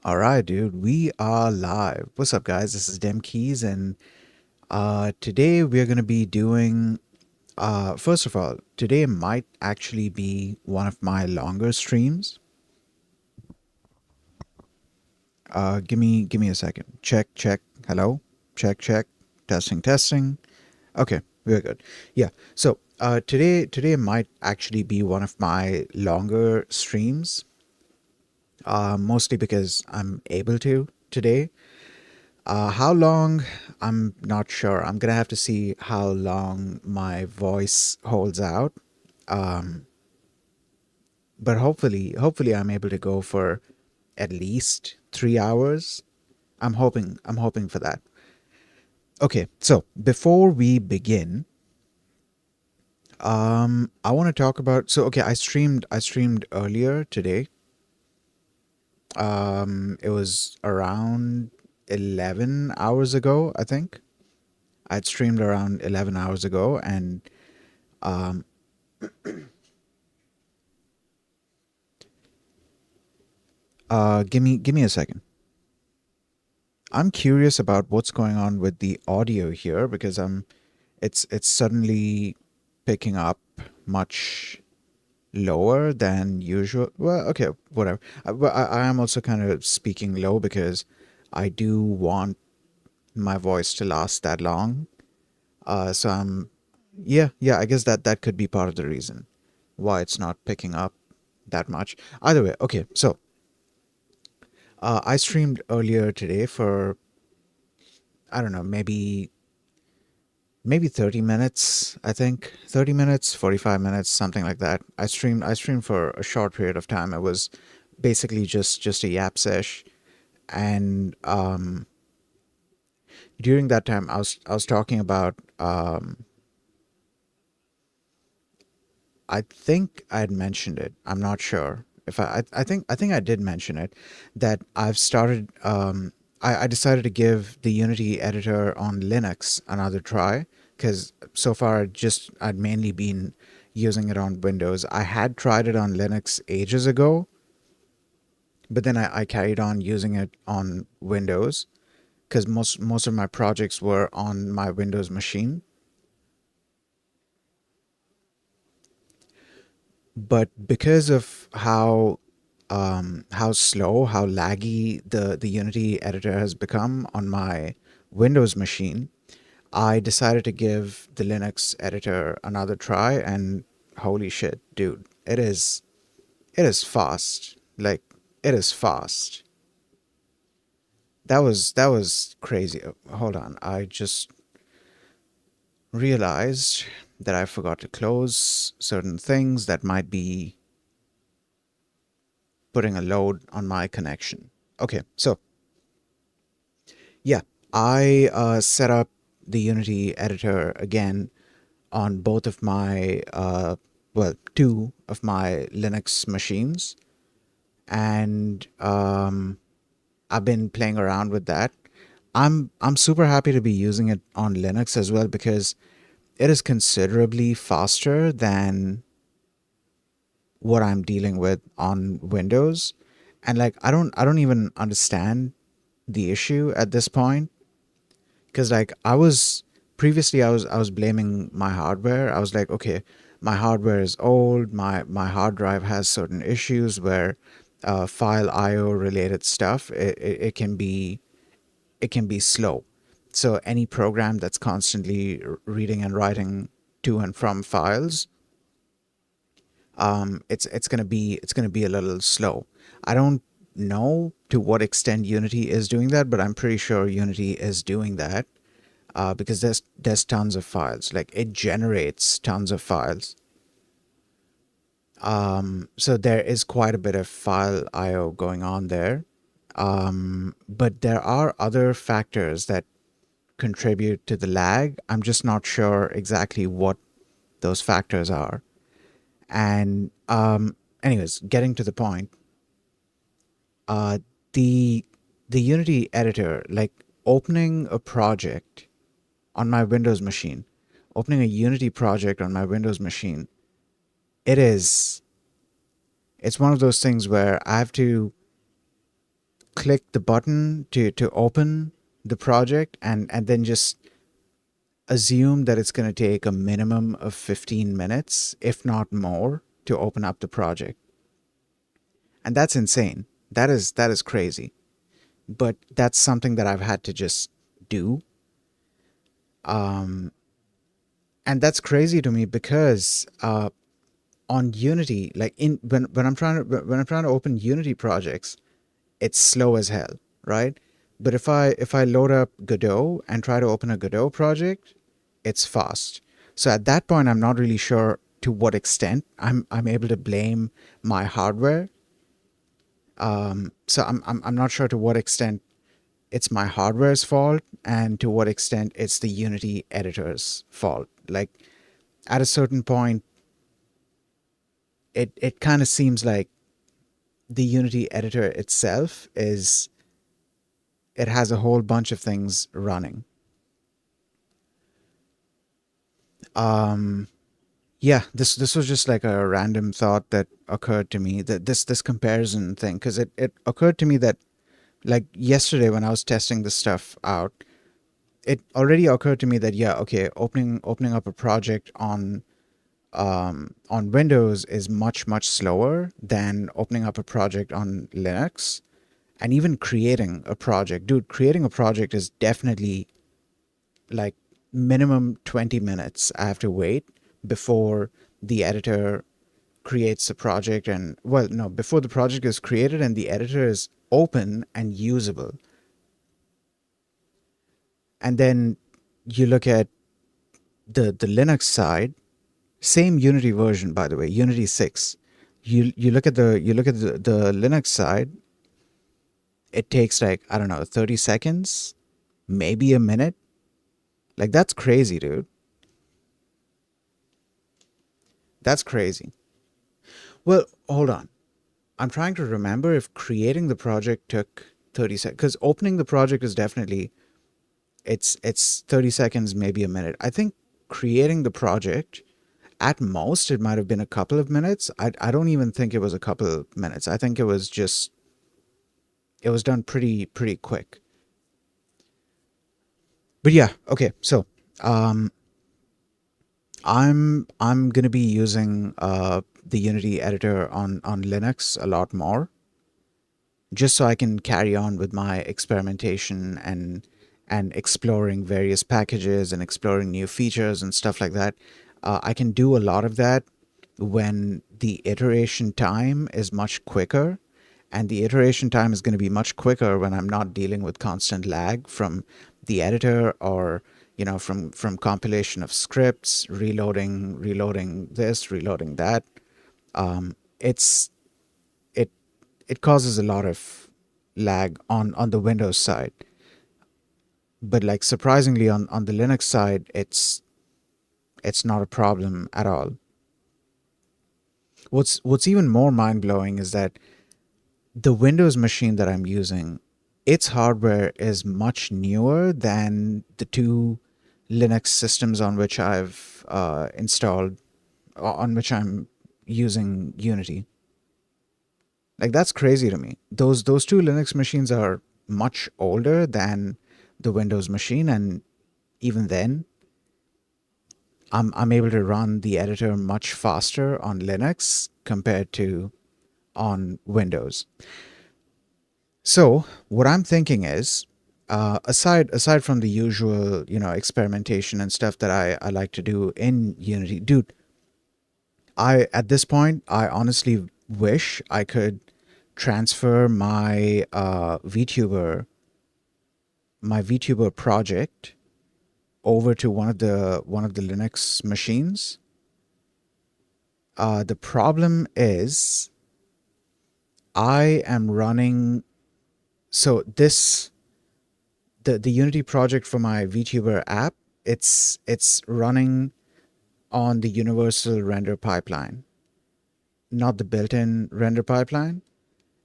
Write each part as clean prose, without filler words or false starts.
All right, dude, we are live. What's up, guys? This is Dem Keys, and today we're going to be doing. First of all, today might actually be one of my longer streams. Give me a second. Check, check. Hello, check, check. Testing, testing. Okay, we're good. Yeah. So today might actually be one of my longer streams. Mostly because I'm able to today. How long? I'm not sure. I'm gonna have to see how long my voice holds out. Um, but hopefully, I'm able to go for at least 3 hours. I'm hoping for that. Okay, so before we begin, I want to talk about. So okay, I streamed earlier today. It was around 11 hours ago, I think. I'd streamed around 11 hours ago, and um, give me a second. I'm curious about what's going on with the audio here because it's suddenly picking up much lower than usual. Well, okay, whatever. I am also kind of speaking low because I do want my voice to last that long. So yeah, I guess that could be part of the reason why it's not picking up that much. Either way, okay. So I streamed earlier today for I don't know, maybe 30 minutes, I think. 30 minutes, 45 minutes, something like that. I streamed for a short period of time. It was basically just a yap sesh, and during that time I was talking about I think I'd mentioned it. I'm not sure if I think I did mention it, that I've started I decided to give the Unity editor on Linux another try because so far I'd mainly been using it on Windows. I had tried it on Linux ages ago, but then I carried on using it on Windows because most of my projects were on my Windows machine. But because of how slow, how laggy the Unity editor has become on my Windows machine, I decided to give the Linux editor another try, and holy shit, dude, it is fast. Like, it is fast. That was crazy. Hold on, I just realized that I forgot to close certain things that might be putting a load on my connection. Okay, so yeah, I set up the Unity editor again on both of my, well, two of my Linux machines, and I've been playing around with that. I'm super happy to be using it on Linux as well because it is considerably faster than what I'm dealing with on Windows. And like I don't even understand the issue at this point because like I was blaming my hardware. I was like, okay, my hardware is old. My hard drive has certain issues where file IO related stuff it can be slow. So any program that's constantly reading and writing to and from files, it's gonna be a little slow. I don't know to what extent Unity is doing that, but I'm pretty sure Unity is doing that because there's tons of files. Like, it generates tons of files. So there is quite a bit of file I/O going on there. But there are other factors that contribute to the lag. I'm just not sure exactly what those factors are. And anyways, getting to the point, uh, the the Unity editor, like opening a project on my Windows machine, opening a Unity project on my Windows machine, it is it's one of those things where I have to click the button to open the project, and then just assume that it's going to take a minimum of 15 minutes, if not more, to open up the project. And that's insane. That is crazy. But that's something that I've had to just do. Um, and that's crazy to me because on Unity, like when I'm trying to open Unity projects, it's slow as hell, right? But if I load up Godot and try to open a Godot project, it's fast. So at that point, I'm not really sure to what extent I'm able to blame my hardware. So I'm not sure to what extent it's my hardware's fault and to what extent it's the Unity editor's fault. Like at a certain point, it kind of seems like the Unity editor itself is it has a whole bunch of things running. Um, yeah, this was just like a random thought that occurred to me, that this comparison thing, because it occurred to me that like yesterday when I was testing this stuff out, it already occurred to me that yeah, okay, opening up a project on Windows is much slower than opening up a project on Linux. And even creating a project, dude, creating a project is definitely like minimum 20 minutes I have to wait before the editor creates the project. And well, no, before the project is created and the editor is open and usable. And then you look at the Linux side, same Unity version, by the way, Unity 6. You look at the Linux side, it takes like, I don't know, 30 seconds, maybe a minute. Like that's crazy, dude. That's crazy. Well, hold on. I'm trying to remember if creating the project took 30 seconds, because opening the project is definitely it's 30 seconds, maybe a minute. I think creating the project, at most it might have been a couple of minutes. I don't even think it was a couple of minutes. I think it was done pretty quick. But yeah, okay. So, um I'm going to be using the Unity editor on Linux a lot more, just so I can carry on with my experimentation and exploring various packages and exploring new features and stuff like that. I can do a lot of that when the iteration time is much quicker, and the iteration time is going to be much quicker when I'm not dealing with constant lag from the editor, or from compilation of scripts, reloading this, reloading that. It's it it causes a lot of lag on the Windows side, but like surprisingly on the Linux side, it's not a problem at all. What's even more mind blowing is that the Windows machine that I'm using, its hardware is much newer than the two Linux systems on which I've installed, on which I'm using Unity. Like that's crazy to me. Those two Linux machines are much older than the Windows machine, and even then, I'm able to run the editor much faster on Linux compared to on Windows. So what I'm thinking is, aside from the usual, experimentation and stuff that I like to do in Unity, dude, I at this point I honestly wish I could transfer my VTuber project over to one of the Linux machines. The problem is I am running so this the Unity project for my VTuber app. It's running on the universal render pipeline, not the built-in render pipeline.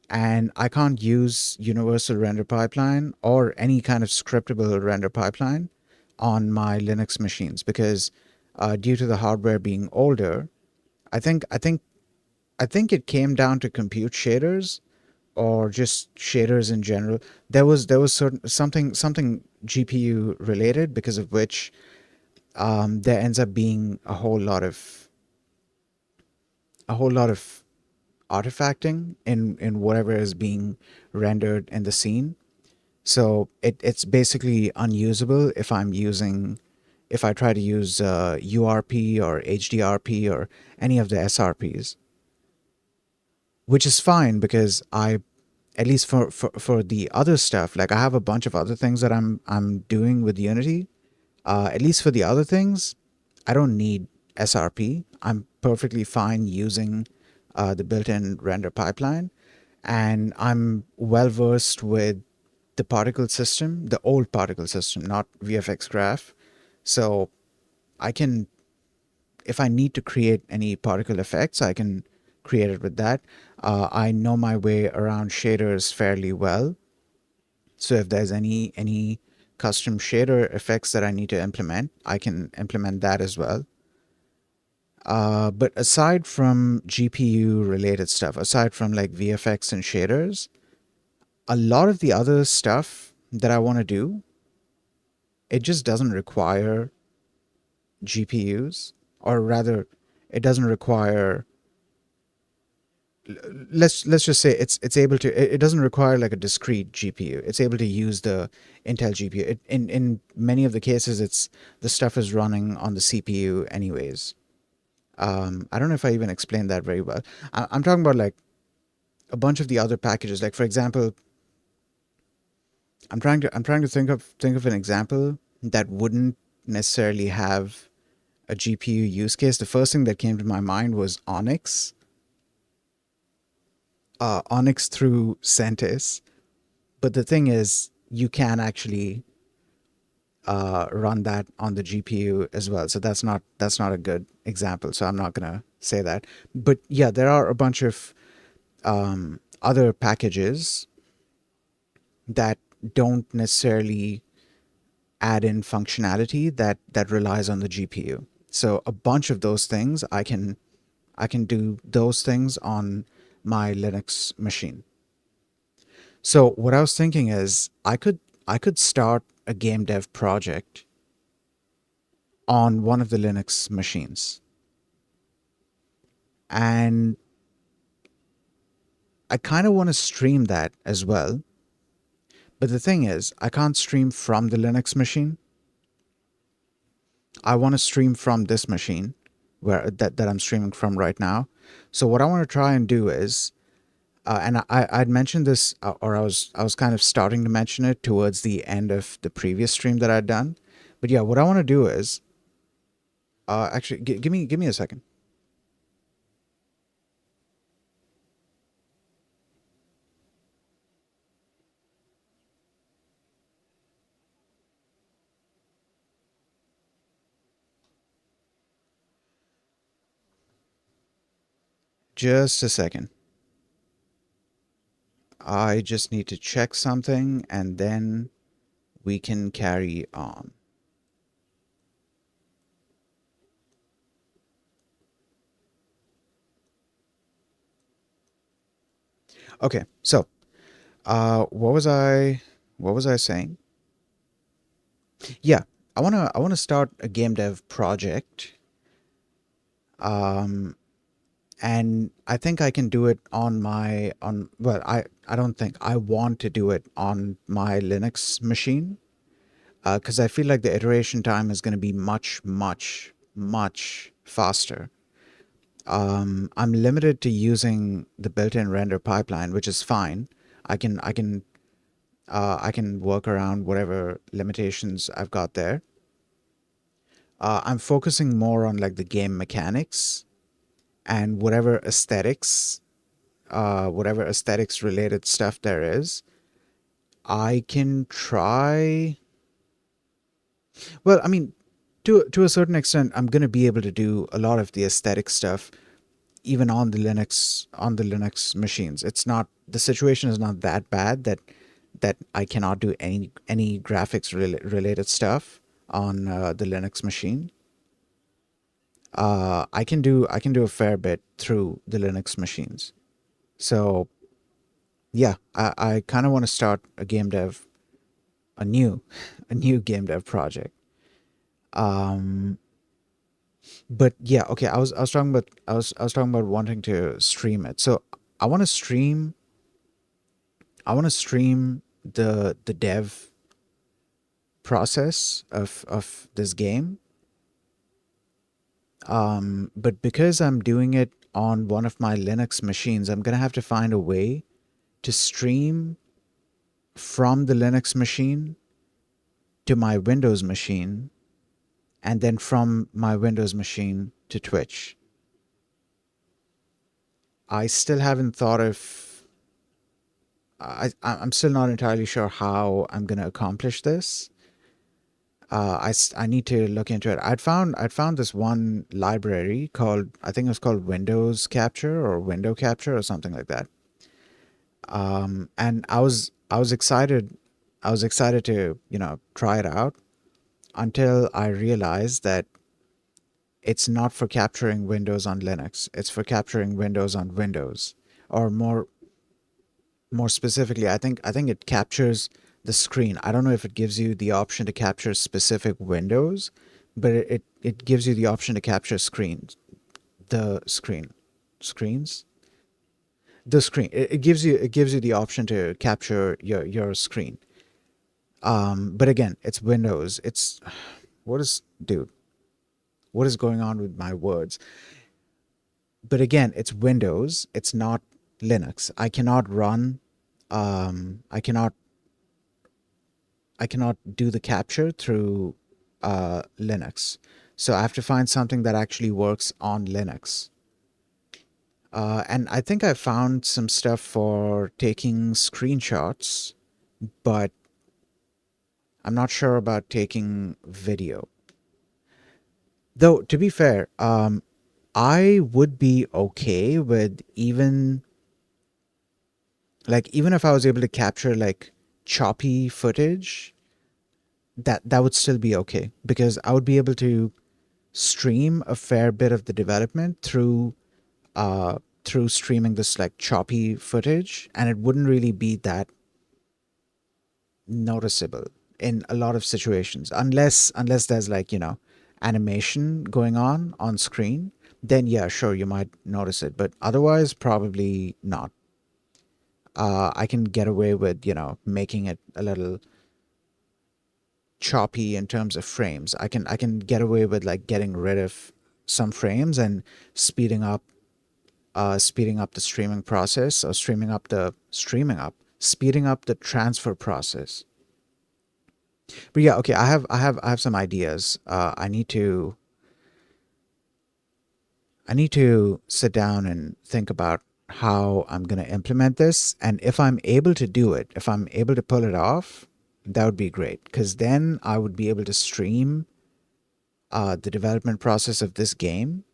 And I can't use universal render pipeline or any kind of scriptable render pipeline on my Linux machines because due to the hardware being older, I think I think I think it came down to compute shaders, or just shaders in general. There was something GPU related, because of which there ends up being a whole lot of artifacting in whatever is being rendered in the scene. So it's basically unusable if I try to use URP or HDRP or any of the SRPs, which is fine because at least for the other stuff, like I have a bunch of other things that I'm doing with Unity. At least for the other things, I don't need SRP. I'm perfectly fine using the built-in render pipeline, and I'm well versed with the particle system, the old particle system, not VFX Graph. So I can, if I need to create any particle effects, I can create it with that. I know my way around shaders fairly well. So if there's any custom shader effects that I need to implement, I can implement that as well. But aside from GPU related stuff, aside from like VFX and shaders, a lot of the other stuff that I want to do, it just doesn't require GPUs, or rather, it doesn't require. Let's just say it's able to. It doesn't require like a discrete GPU. It's able to use the Intel GPU. In many of the cases, it's the stuff is running on the CPU anyways. I don't know if I even explained that very well. I'm talking about like a bunch of the other packages. Like for example, I'm trying to think of an example that wouldn't necessarily have a GPU use case. The first thing that came to my mind was Onyx. Onyx through Centis. But the thing is, you can actually run that on the GPU as well. So that's not a good example. So I'm not gonna say that. But yeah, there are a bunch of other packages that don't necessarily add in functionality that relies on the GPU. So a bunch of those things I can do those things on my Linux machine. So what I was thinking is I could start a game dev project on one of the Linux machines. And I kind of want to stream that as well. But the thing is, I can't stream from the Linux machine. I want to stream from this machine that I'm streaming from right now. So what I want to try and do is, and I'd mentioned this, or I was kind of starting to mention it towards the end of the previous stream that I'd done. But yeah, what I want to do is, actually, give me a second. Just a second. I just need to check something, and then we can carry on. Okay, so what was I saying? Yeah, I wanna start a game dev project, um, and I think I can do it on my on. Well, I don't think I want to do it on my Linux machine, because I feel like the iteration time is going to be much, much, much faster. I'm limited to using the built-in render pipeline, which is fine. I can work around whatever limitations I've got there. I'm focusing more on like the game mechanics and whatever aesthetics related stuff there is. I can try. Well, I mean, to a certain extent, I'm gonna be able to do a lot of the aesthetic stuff even on the Linux machines. It's not the situation is not that bad that I cannot do any graphics related stuff on the Linux machine. I can do a fair bit through the Linux machines. So yeah, I kind of want to start a game dev, a new, a new game dev project. Um, but yeah, okay. I was talking about wanting to stream it. So I want to stream. I want to stream the dev process of this game. But because I'm doing it on one of my Linux machines, I'm gonna have to find a way to stream from the Linux machine to my Windows machine, and then from my Windows machine to Twitch. I still haven't thought of. I'm still not entirely sure how I'm gonna accomplish this. I need to look into it. I'd found this one library called, I think it was called Windows Capture or Window Capture or something like that. And I was excited. I was excited to try it out until I realized that it's not for capturing Windows on Linux. It's for capturing Windows on Windows, or more specifically, I think it captures the screen. I don't know if it gives you the option to capture specific windows, but it gives you the option to capture screens. The screens, the screen. It gives you the option to capture your screen. But again, it's Windows. It's what is dude? What is going on with my words? But again, it's Windows. It's not Linux. I cannot run. I cannot do the capture through Linux. So I have to find something that actually works on Linux. And I think I found some stuff for taking screenshots, but I'm not sure about taking video. Though, to be fair, I would be okay with even if I was able to capture like choppy footage, that would still be okay because I would be able to stream a fair bit of the development through streaming this like choppy footage, and it wouldn't really be that noticeable in a lot of situations unless there's like animation going on screen. Then yeah, sure, you might notice it, but otherwise probably not. I can get away with making it a little choppy in terms of frames. I can get away with like getting rid of some frames and speeding up speeding up the streaming process, or speeding up the transfer process. But yeah, okay, I have some ideas. I need to sit down and think about how I'm going to implement this, and if I'm able to do it, if I'm able to pull it off, that would be great because then I would be able to stream the development process of this game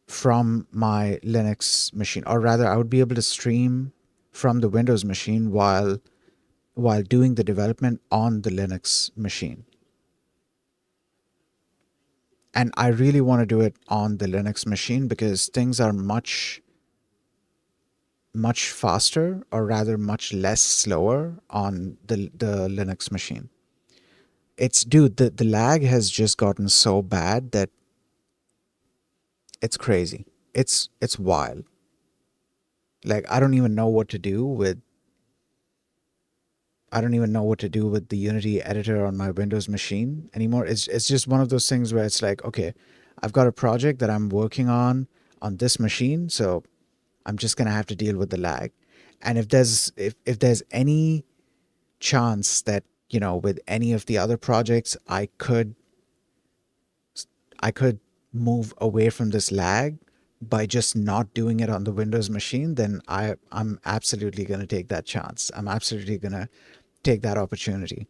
from my Linux machine, or rather, I would be able to stream from the Windows machine while doing the development on the Linux machine. And I really want to do it on the Linux machine because things are much faster, or rather much less slower on the Linux machine. The lag has just gotten so bad that it's crazy. It's wild. Like I don't even know what to do with the Unity editor on my Windows machine anymore. It's just one of those things where it's like, okay, I've got a project that I'm working on this machine, so I'm just gonna have to deal with the lag. And if there's any chance that with any of the other projects I could move away from this lag by just not doing it on the Windows machine, then I'm absolutely gonna take that chance. I'm absolutely gonna take that opportunity.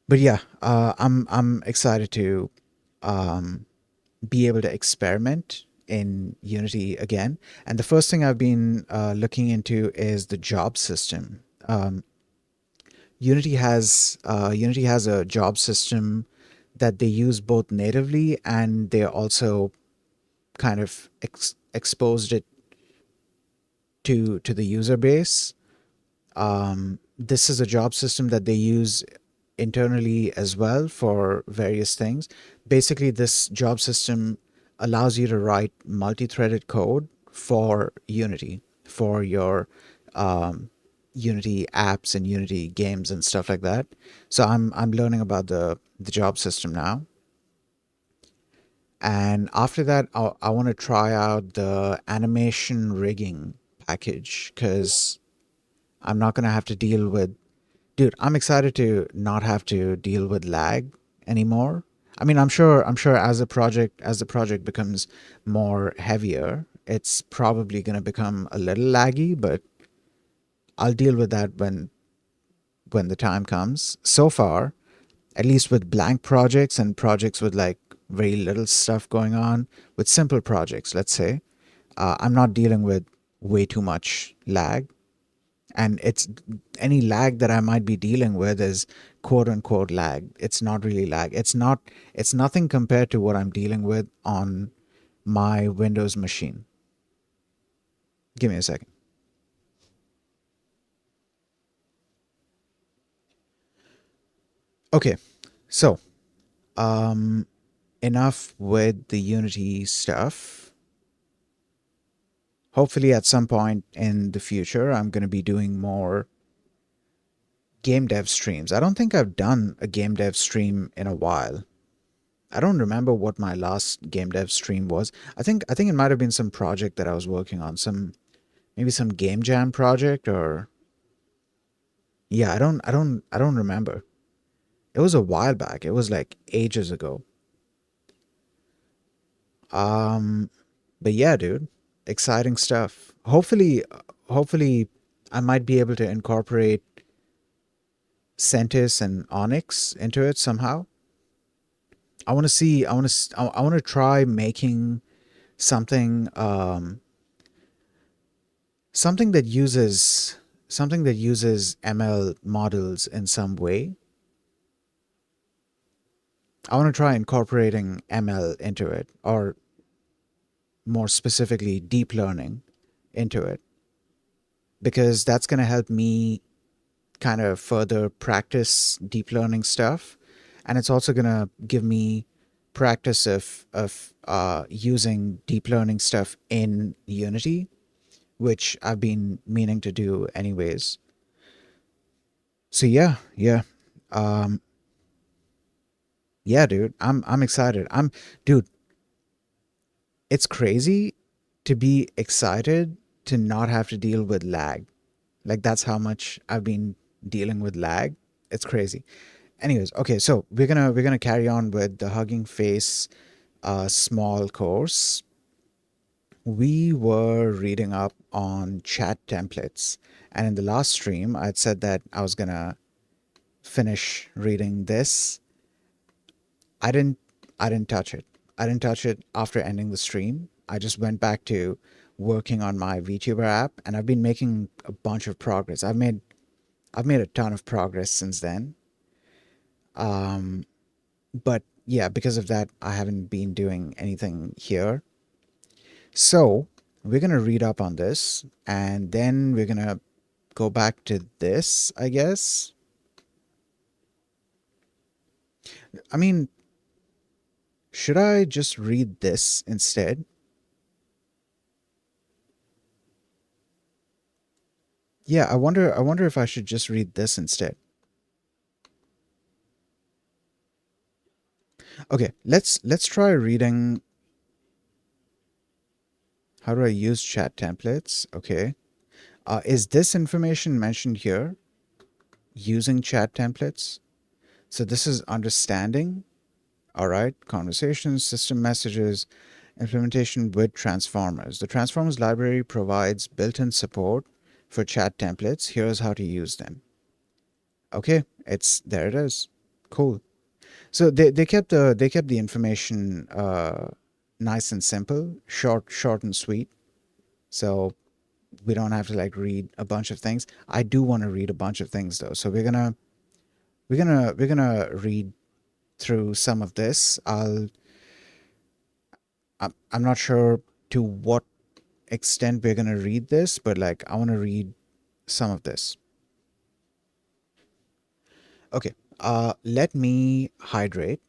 But yeah, I'm excited to um, be able to experiment in Unity again. And the first thing I've been looking into is the job system. Unity has a job system that they use both natively, and they also kind of exposed it to the user base. This is a job system that they use internally as well for various things. Basically, this job system allows you to write multi-threaded code for Unity, for your Unity apps and Unity games and stuff like that. So I'm learning about the job system now. And after that, I want to try out the animation rigging package because I'm not going to have to deal with, dude, I'm excited to not have to deal with lag anymore. I mean, I'm sure as the project becomes more heavier, it's probably going to become a little laggy, but I'll deal with that when the time comes. So far, at least with blank projects and projects with like very little stuff going on, with simple projects, let's say, I'm not dealing with way too much lag. And it's any lag that I might be dealing with is quote unquote lag. It's not really lag. It's nothing compared to what I'm dealing with on my Windows machine. Give me a second. Okay, so um enough with the Unity stuff. Hopefully at some point in the future I'm going to be doing more game dev streams. I don't think I've done a game dev stream in a while. I don't remember what my last game dev stream was. I think it might have been some project that I was working on, some maybe some game jam project or yeah, I don't remember. It was a while back. It was like ages ago. Um but yeah, dude, exciting stuff. Hopefully I might be able to incorporate Centis and Onyx into it somehow. I want to see I want to try making something something that uses ML models in some way. I want to try incorporating ML into it, or more specifically, deep learning into it, because that's going to help me kind of further practice deep learning stuff, and it's also going to give me practice of using deep learning stuff in Unity, which I've been meaning to do anyways. So yeah, yeah. Um, Yeah, dude. I'm excited. Dude, it's crazy to be excited to not have to deal with lag. Like that's how much I've been dealing with lag. It's crazy. Anyways, okay, so we're gonna carry on with the Hugging Face Smol course. We were reading up on chat templates, and in the last stream I'd said that I was gonna finish reading this. I didn't I didn't touch it. I didn't touch it after ending the stream. I just went back to working on my VTuber app, and I've been making a bunch of progress. I've made a ton of progress since then. Um but yeah, because of that I haven't been doing anything here. So, we're going to read up on this and then we're going to go back to this, I guess. I mean, should I just read this instead? Yeah, I wonder if I should just read this instead. Okay, let's try reading. How do I use chat templates? Okay. Is this information mentioned here? Using chat templates? So this is understanding. All right. Conversations, system messages, implementation with transformers. The transformers library provides built-in support for chat templates. Here's how to use them. Okay, it's there it is. Cool. So they kept the information nice and simple, short and sweet. So we don't have to like read a bunch of things. I do want to read a bunch of things though. So we're gonna read through some of this. I'm not sure to what extent we're going to read this, but like I want to read some of this. Okay, let me hydrate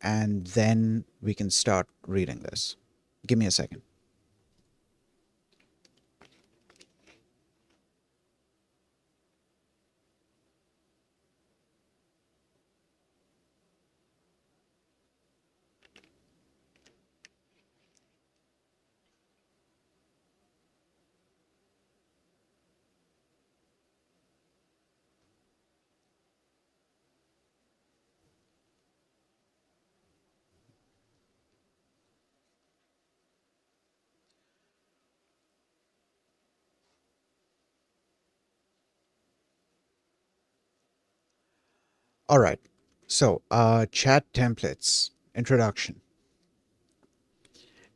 and then we can start reading this. Give me a second. All right. So, chat templates. Introduction.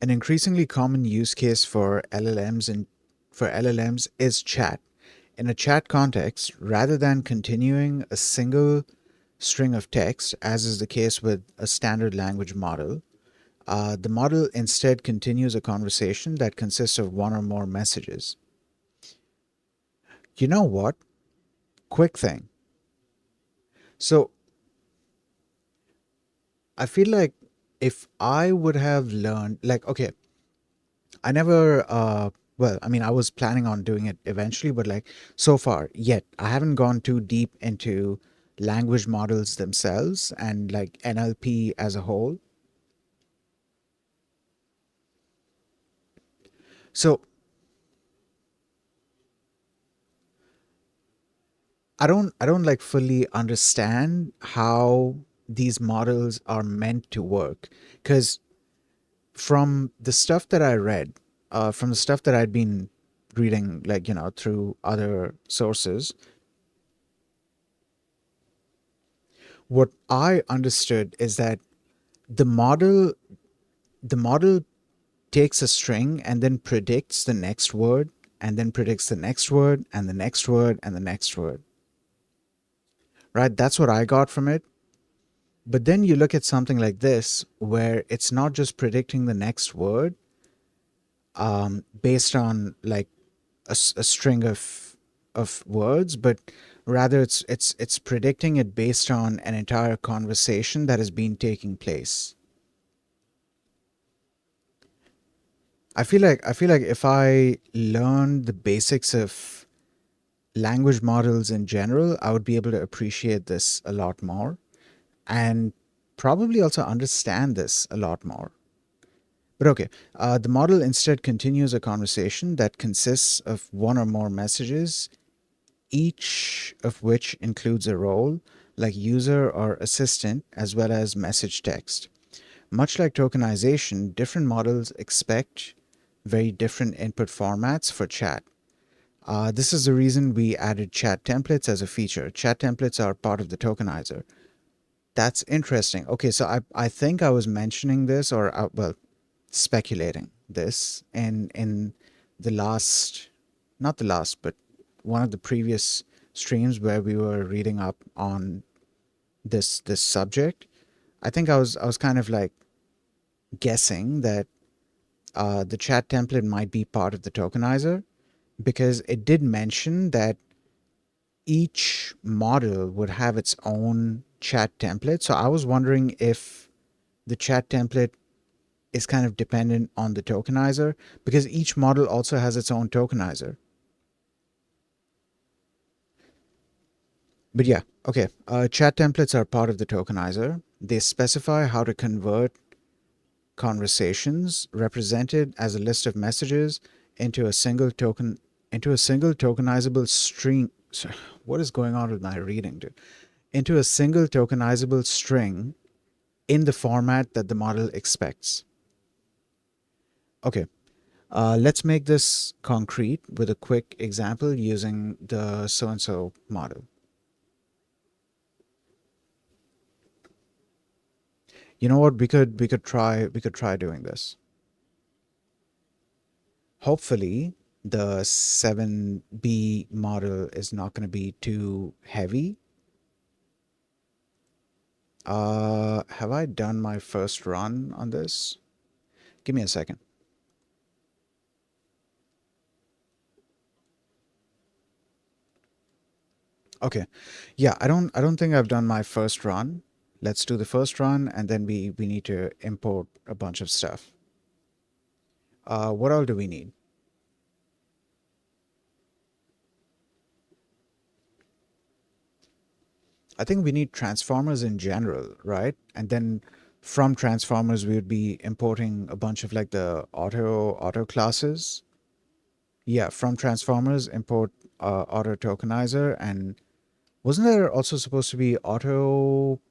An increasingly common use case for LLMs is chat. In a chat context, rather than continuing a single string of text, as is the case with a standard language model, the model instead continues a conversation that consists of one or more messages. You know what? Quick thing. So I feel like if I would have learned, like, okay, I never, well, I mean, I was planning on doing it eventually, but like so far, yet I haven't gone too deep into language models themselves and like NLP as a whole. So I don't like fully understand how these models are meant to work because from the stuff that I read, from the stuff that I'd been reading, like, through other sources, what I understood is that the model the model takes a string and then predicts the next word and then predicts the next word and the next word and the next word. Right? That's what I got from it. But then you look at something like this where it's not just predicting the next word based on like a string of words, but rather it's predicting it based on an entire conversation that has been taking place. I feel like if I learned the basics of language models in general, I would be able to appreciate this a lot more and probably also understand this a lot more. But okay, the model instead continues a conversation that consists of one or more messages, each of which includes a role like user or assistant as well as message text. Much like tokenization, different models expect very different input formats for chat. This is the reason we added chat templates as a feature. Chat templates are part of the tokenizer. That's interesting. Okay, so I think I was mentioning this or well, speculating this in the last, not the last, but one of the previous streams where we were reading up on this subject. I think I was kind of like guessing that the chat template might be part of the tokenizer because it did mention that each model would have its own chat template. So I was wondering if the chat template is kind of dependent on the tokenizer because each model also has its own tokenizer. But yeah, okay. Chat templates are part of the tokenizer. They specify how to convert conversations represented as a list of messages into a single tokenizable string. What is going on with my reading, dude? Into a single tokenizable string in the format that the model expects. Okay, let's make this concrete with a quick example using the so and so model. You know what? We could try doing this. Hopefully, the 7B model is not going to be too heavy. Have I done my first run on this? Give me a second. Okay. Yeah, I don't think I've done my first run. Let's do the first run and then we need to import a bunch of stuff. What all do we need? I think we need transformers in general, right? And then from transformers we would be importing a bunch of like the auto classes. Yeah, from transformers import auto tokenizer, and wasn't there also supposed to be auto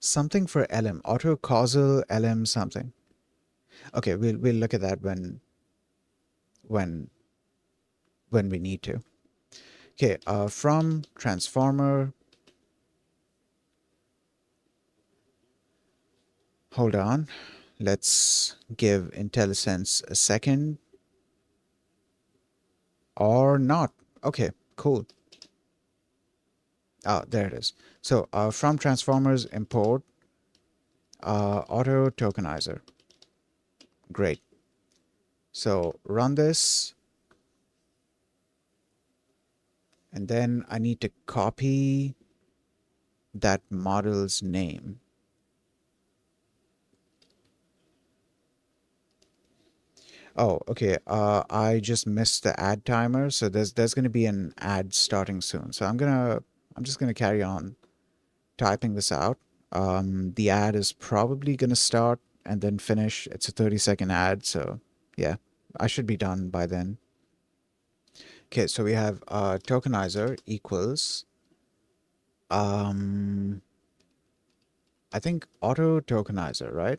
something for LM, auto causal LM something? Okay, we'll look at that when when we need to. Okay, from transformer, hold on. Let's give IntelliSense a second or not. Okay, cool. There it is. So from transformers, import auto tokenizer. Great. So run this, and then I need to copy that model's name. Oh, okay. I just missed the ad timer, so there's gonna be an ad starting soon. So I'm just gonna carry on typing this out. The ad is probably gonna start and then finish. It's a 30-second ad, so yeah, I should be done by then. Okay, so we have tokenizer equals um I think auto tokenizer, right?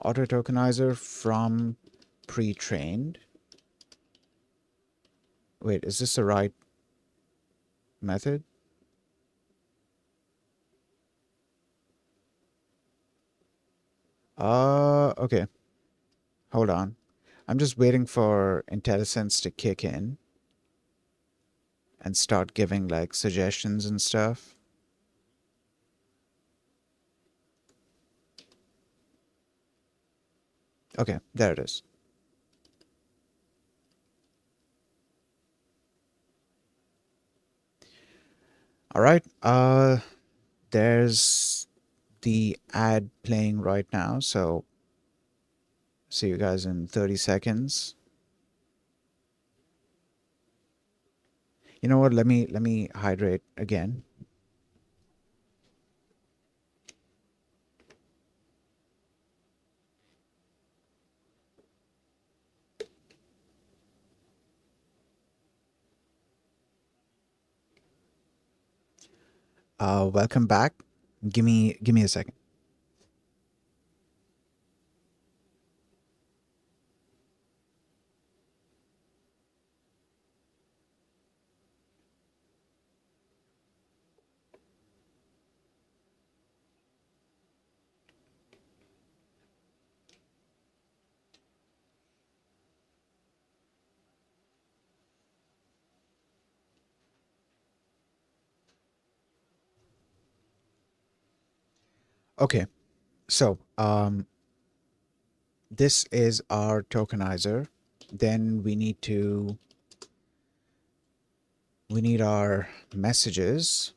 Auto tokenizer from pre-trained. Wait, is this the right method? Okay. Hold on. I'm just waiting for IntelliSense to kick in and start giving like suggestions and stuff. Okay, there it is. All right. There's the ad playing right now, so see you guys in 30 seconds. You know what? Let me hydrate again. Welcome back. Give me a second. Okay. So, this is our tokenizer. Then we need our messages.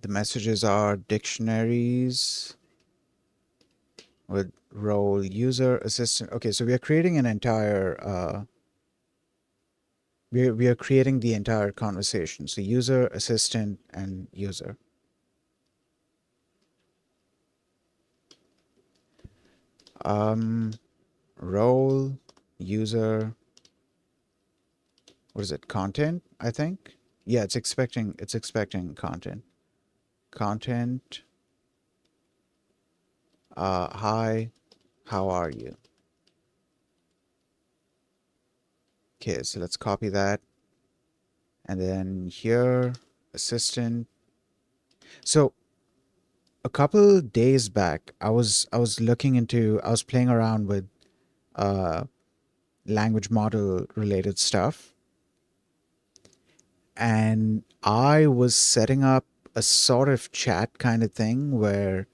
The messages are dictionaries with role user assistant. Okay, so we are creating an entire we are creating the entire conversation. So user, assistant, and user. Um, role, user, what is it? Content, I think. Yeah, it's expecting content. Content. Hi, how are you? Okay, so let's copy that. And then here, assistant. So a couple days back, I was playing around with uh, language model related stuff, and I was setting up a sort of chat kind of thing where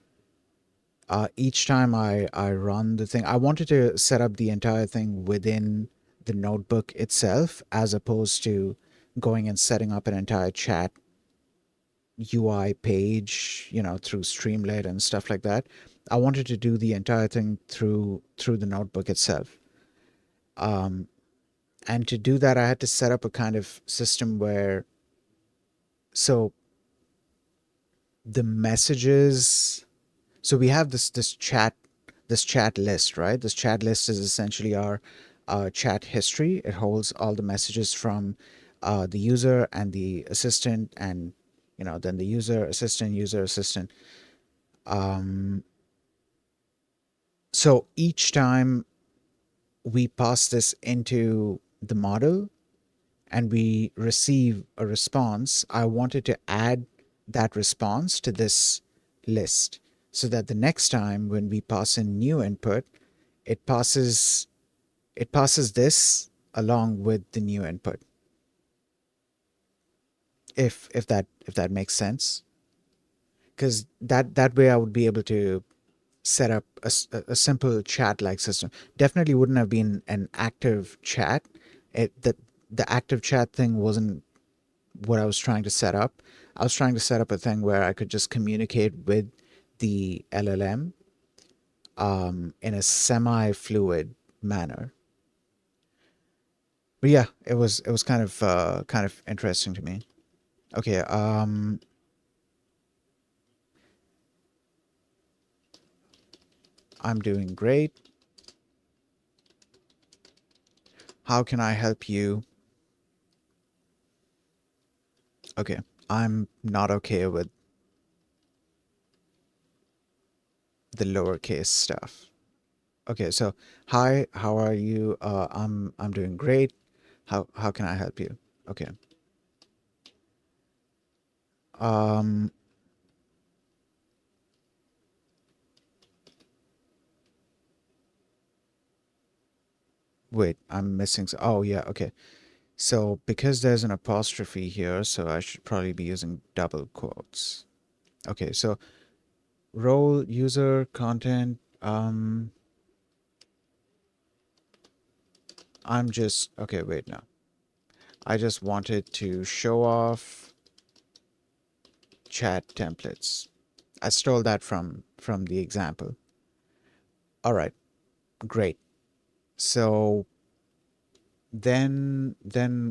each time I run the thing, I wanted to set up the entire thing within the notebook itself, as opposed to going and setting up an entire chat UI page, through Streamlit and stuff like that. I wanted to do the entire thing through the notebook itself. Um, and to do that, I had to set up a kind of system where, so the messages, so we have this chat list, right? This chat list is essentially our chat history. It holds all the messages from the user and the assistant, and then the user assistant. Um, so each time we pass this into the model and we receive a response, I wanted to add that response to this list so that the next time when we pass in new input, it passes it passes this along with the new input. If that makes sense, because that way I would be able to set up a simple chat like system. Definitely wouldn't have been an active chat. The active chat thing wasn't what I was trying to set up. I was trying to set up a thing where I could just communicate with the LLM in a semi-fluid manner. But yeah, it was kind of interesting to me. Okay, I'm doing great. How can I help you? Okay, I'm not okay with the lowercase stuff. Okay, so hi, how are you? I'm doing great. How can I help you? Okay. Um, wait, I'm missing. Oh yeah, okay. So because there's an apostrophe here, so I should probably be using double quotes. Okay, so role, user, content. I'm just okay. Wait, no. I just wanted to show off chat templates. I stole that from the example. All right, great. So then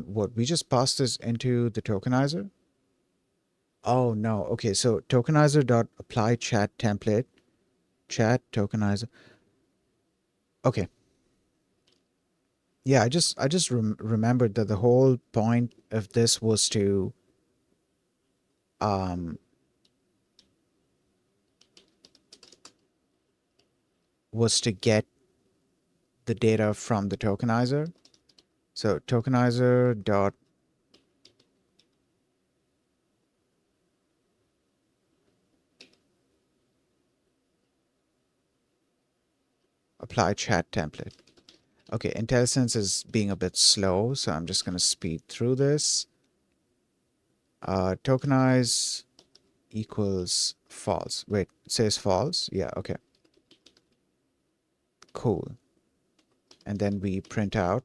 what? We just pass this into the tokenizer. Oh no. Okay, so tokenizer dot apply chat template, chat tokenizer. Okay. Yeah, I just remembered that the whole point of this um was to get the data from the tokenizer. So tokenizer dot apply chat template. Okay, IntelliSense is being a bit slow, so I'm just going to speed through this. Tokenize equals false. Wait, it says false? Yeah, okay, cool. And then we print out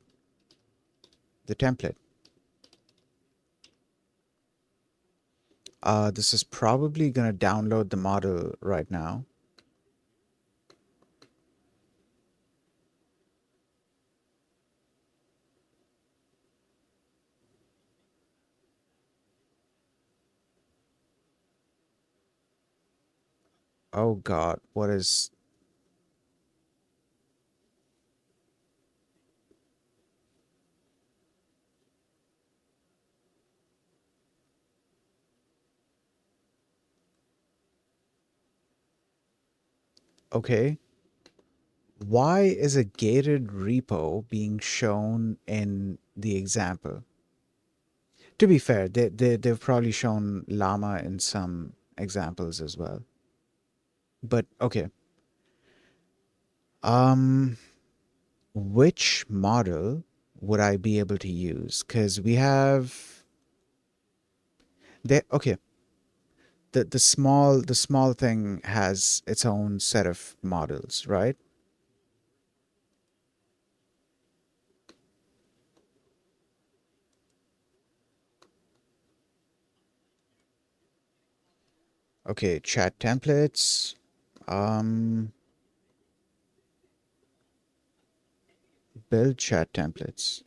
the template. This is probably going to download the model right now. Oh God, what is... Okay, why is a gated repo being shown in the example? To be fair, they've probably shown llama in some examples as well. But okay, um, which model would I be able to use? Because we have okay, the small thing has its own set of models, right? Okay, chat templates. Um, build chat templates.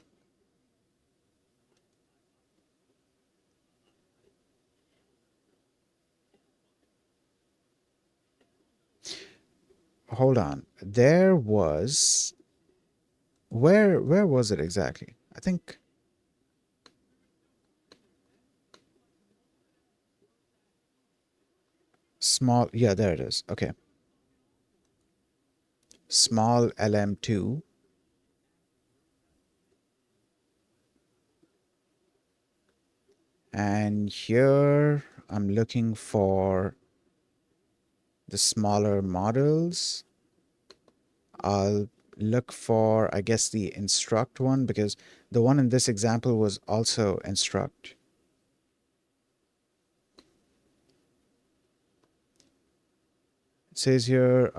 Hold on. There was where was it exactly? I think small. Yeah, there it is. Okay, small LM2, and here I'm looking for the smaller models. I'll look for, I guess, the instruct one because the one in this example was also instruct. It says here,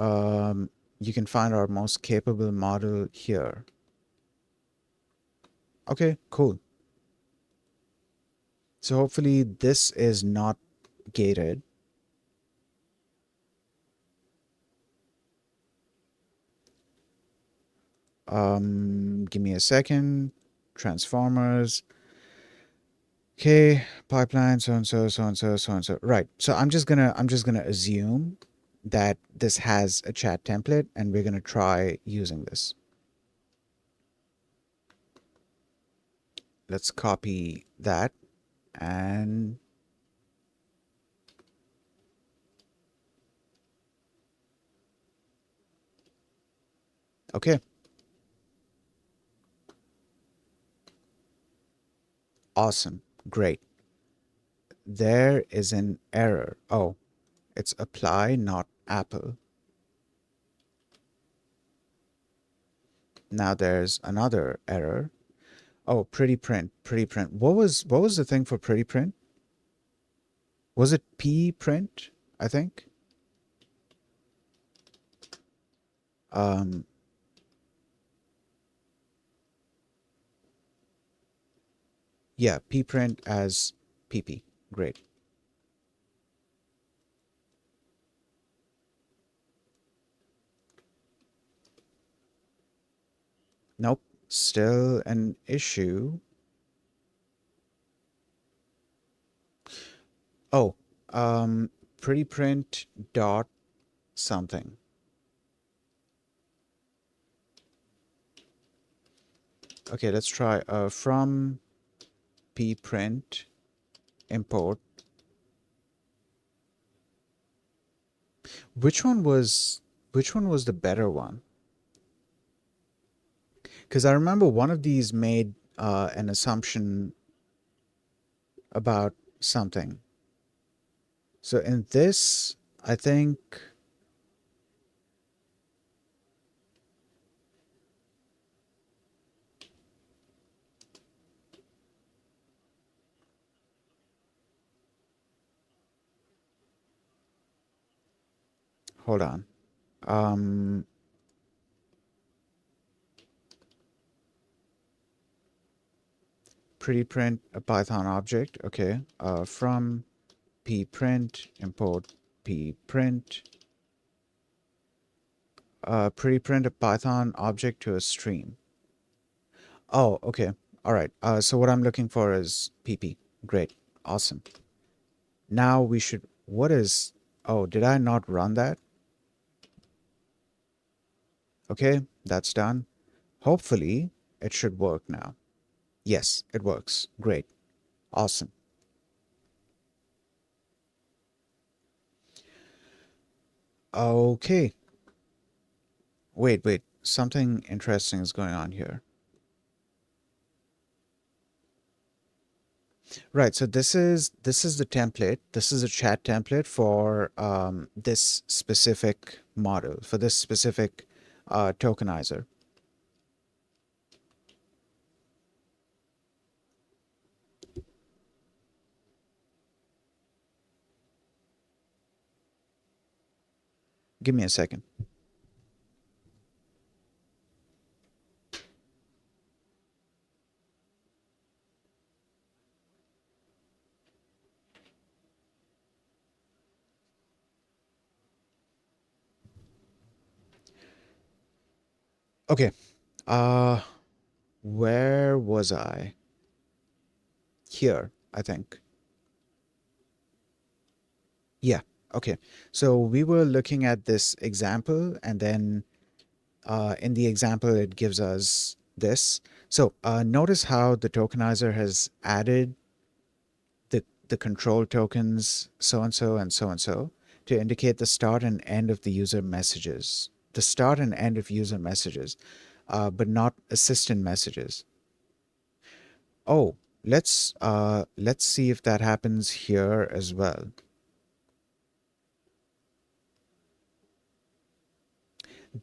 you can find our most capable model here. Okay, cool. So hopefully this is not gated. Give me a second. Transformers. Okay, pipeline, so and so, so and so, so and so. Right. So I'm just gonna assume that this has a chat template and we're gonna try using this. Let's copy that and okay, awesome, great. There is an error. Oh, it's apply, not Apple. Now there's another error. Oh, pretty print, pretty print. What was the thing for pretty print? Was it P print? I think. Um, yeah, P print as PP. Great. Nope, still an issue. Oh, pretty print dot something. Okay, let's try from pprint import. Which one was which one was the better one? Because I remember one of these made an assumption about something. So in this, I think, hold on. Um, pretty print a Python object. Okay. From pprint import pprint. Pretty print a Python object to a stream. Oh, okay. All right. So what I'm looking for is pp. Great. Awesome. Now we should, what is, oh, did I not run that? Okay, that's done. Hopefully it should work now. Yes, it works. Great. Awesome. Okay. Wait. Something interesting is going on here. Right. So this is the template. This is a chat template for this specific model, for this specific tokenizer. Give me a second. Okay. Uh, where was I? Here, I think. Yeah. Okay. So we were looking at this example, and then in the example, it gives us this. So notice how the tokenizer has added the control tokens so and so to indicate the start and end of the user messages. The start and end of user messages, but not assistant messages. Oh, let's see if that happens here as well.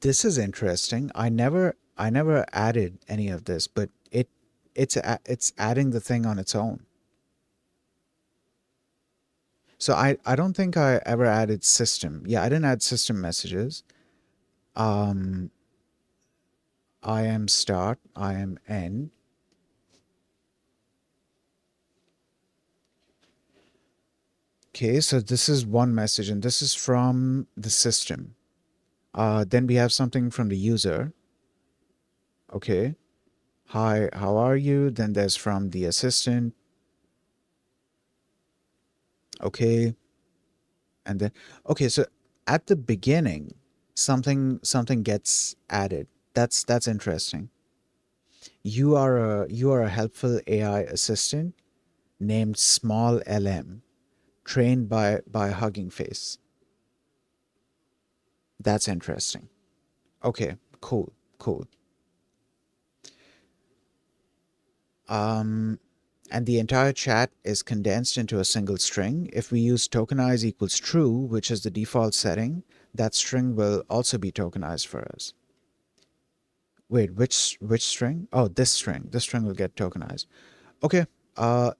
This is interesting. I never added any of this, but it's adding the thing on its own. So I don't think I ever added system. Yeah, I didn't add system messages. Um, I am start, I am end. Okay, so this is one message, and this is from the system. Then we have something from the user. Okay, hi, how are you? Then there's from the assistant. Okay, and then okay, so at the beginning, something gets added. That's interesting. You are a helpful AI assistant named Small LM, trained by Hugging Face. That's interesting. Okay, cool, cool. Um, and the entire chat is condensed into a single string. If we use tokenize equals true, which is the default setting, that string will also be tokenized for us. Wait, which string? Oh, this string. This string will get tokenized. Okay,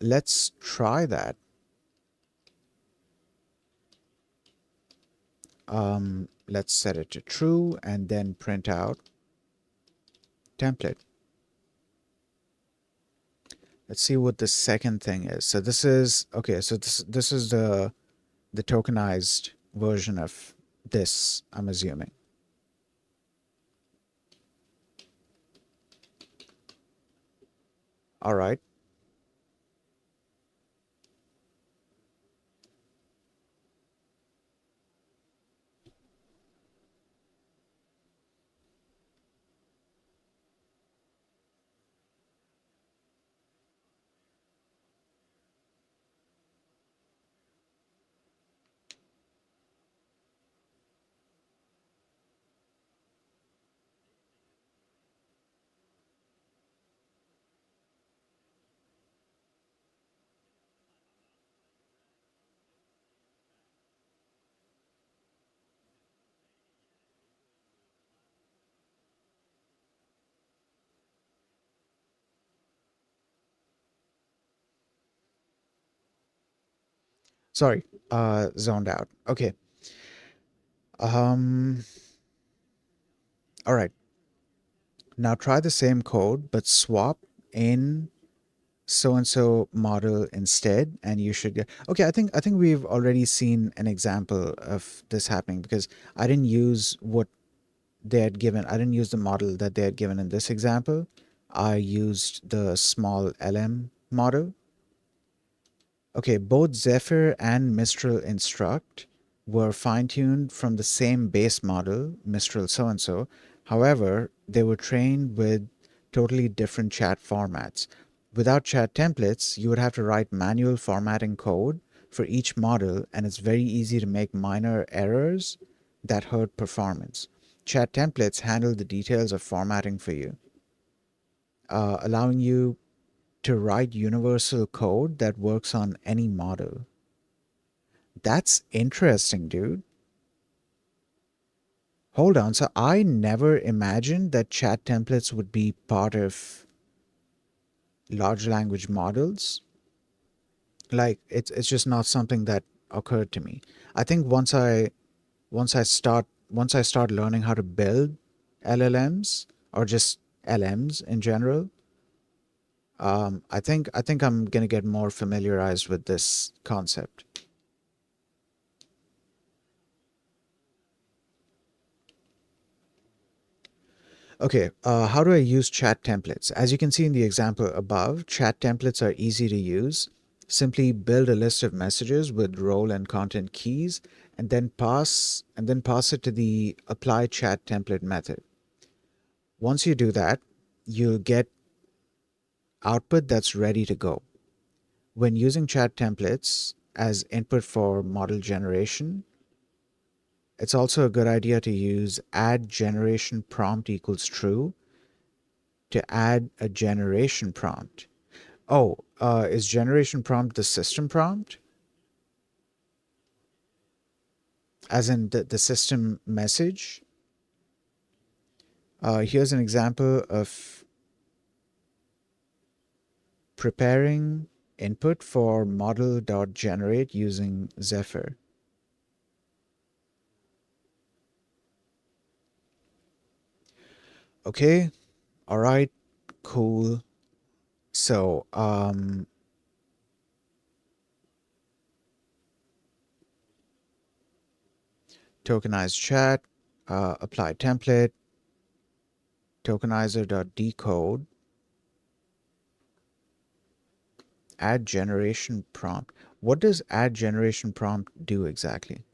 let's try that. Let's set it to true and then print out template. Let's see what the second thing is. So this is okay. So this is the tokenized version of this, I'm assuming. All right. Sorry, zoned out. Okay. Um, all right. Now try the same code, but swap in so and so model instead, and you should get. Okay, I think we've already seen an example of this happening because I didn't use what they had given. I didn't use the model that they had given in this example. I used the small LM model. Okay, both Zephyr and Mistral Instruct were fine tuned from the same base model, Mistral so and so. However, they were trained with totally different chat formats. Without chat templates, you would have to write manual formatting code for each model, and it's very easy to make minor errors that hurt performance. Chat templates handle the details of formatting for you, allowing you to write universal code that works on any model. That's interesting, dude. Hold on. So I never imagined that chat templates would be part of large language models. Like it's just not something that occurred to me. I think once I start learning how to build LLMs or just LMs in general, I think I'm gonna get more familiarized with this concept. Okay, how do I use chat templates? As you can see in the example above, chat templates are easy to use. Simply build a list of messages with role and content keys, and then pass it to the apply chat template method. Once you do that, you'll get output that's ready to go. When using chat templates as input for model generation, it's also a good idea to use add generation prompt equals true to add a generation prompt. Oh, is generation prompt the system prompt? As in the system message? Here's an example of preparing input for model.generate using Zephyr. Okay, all right, cool. So, tokenized chat, apply template, tokenizer.decode, add generation prompt. What does add generation prompt do exactly?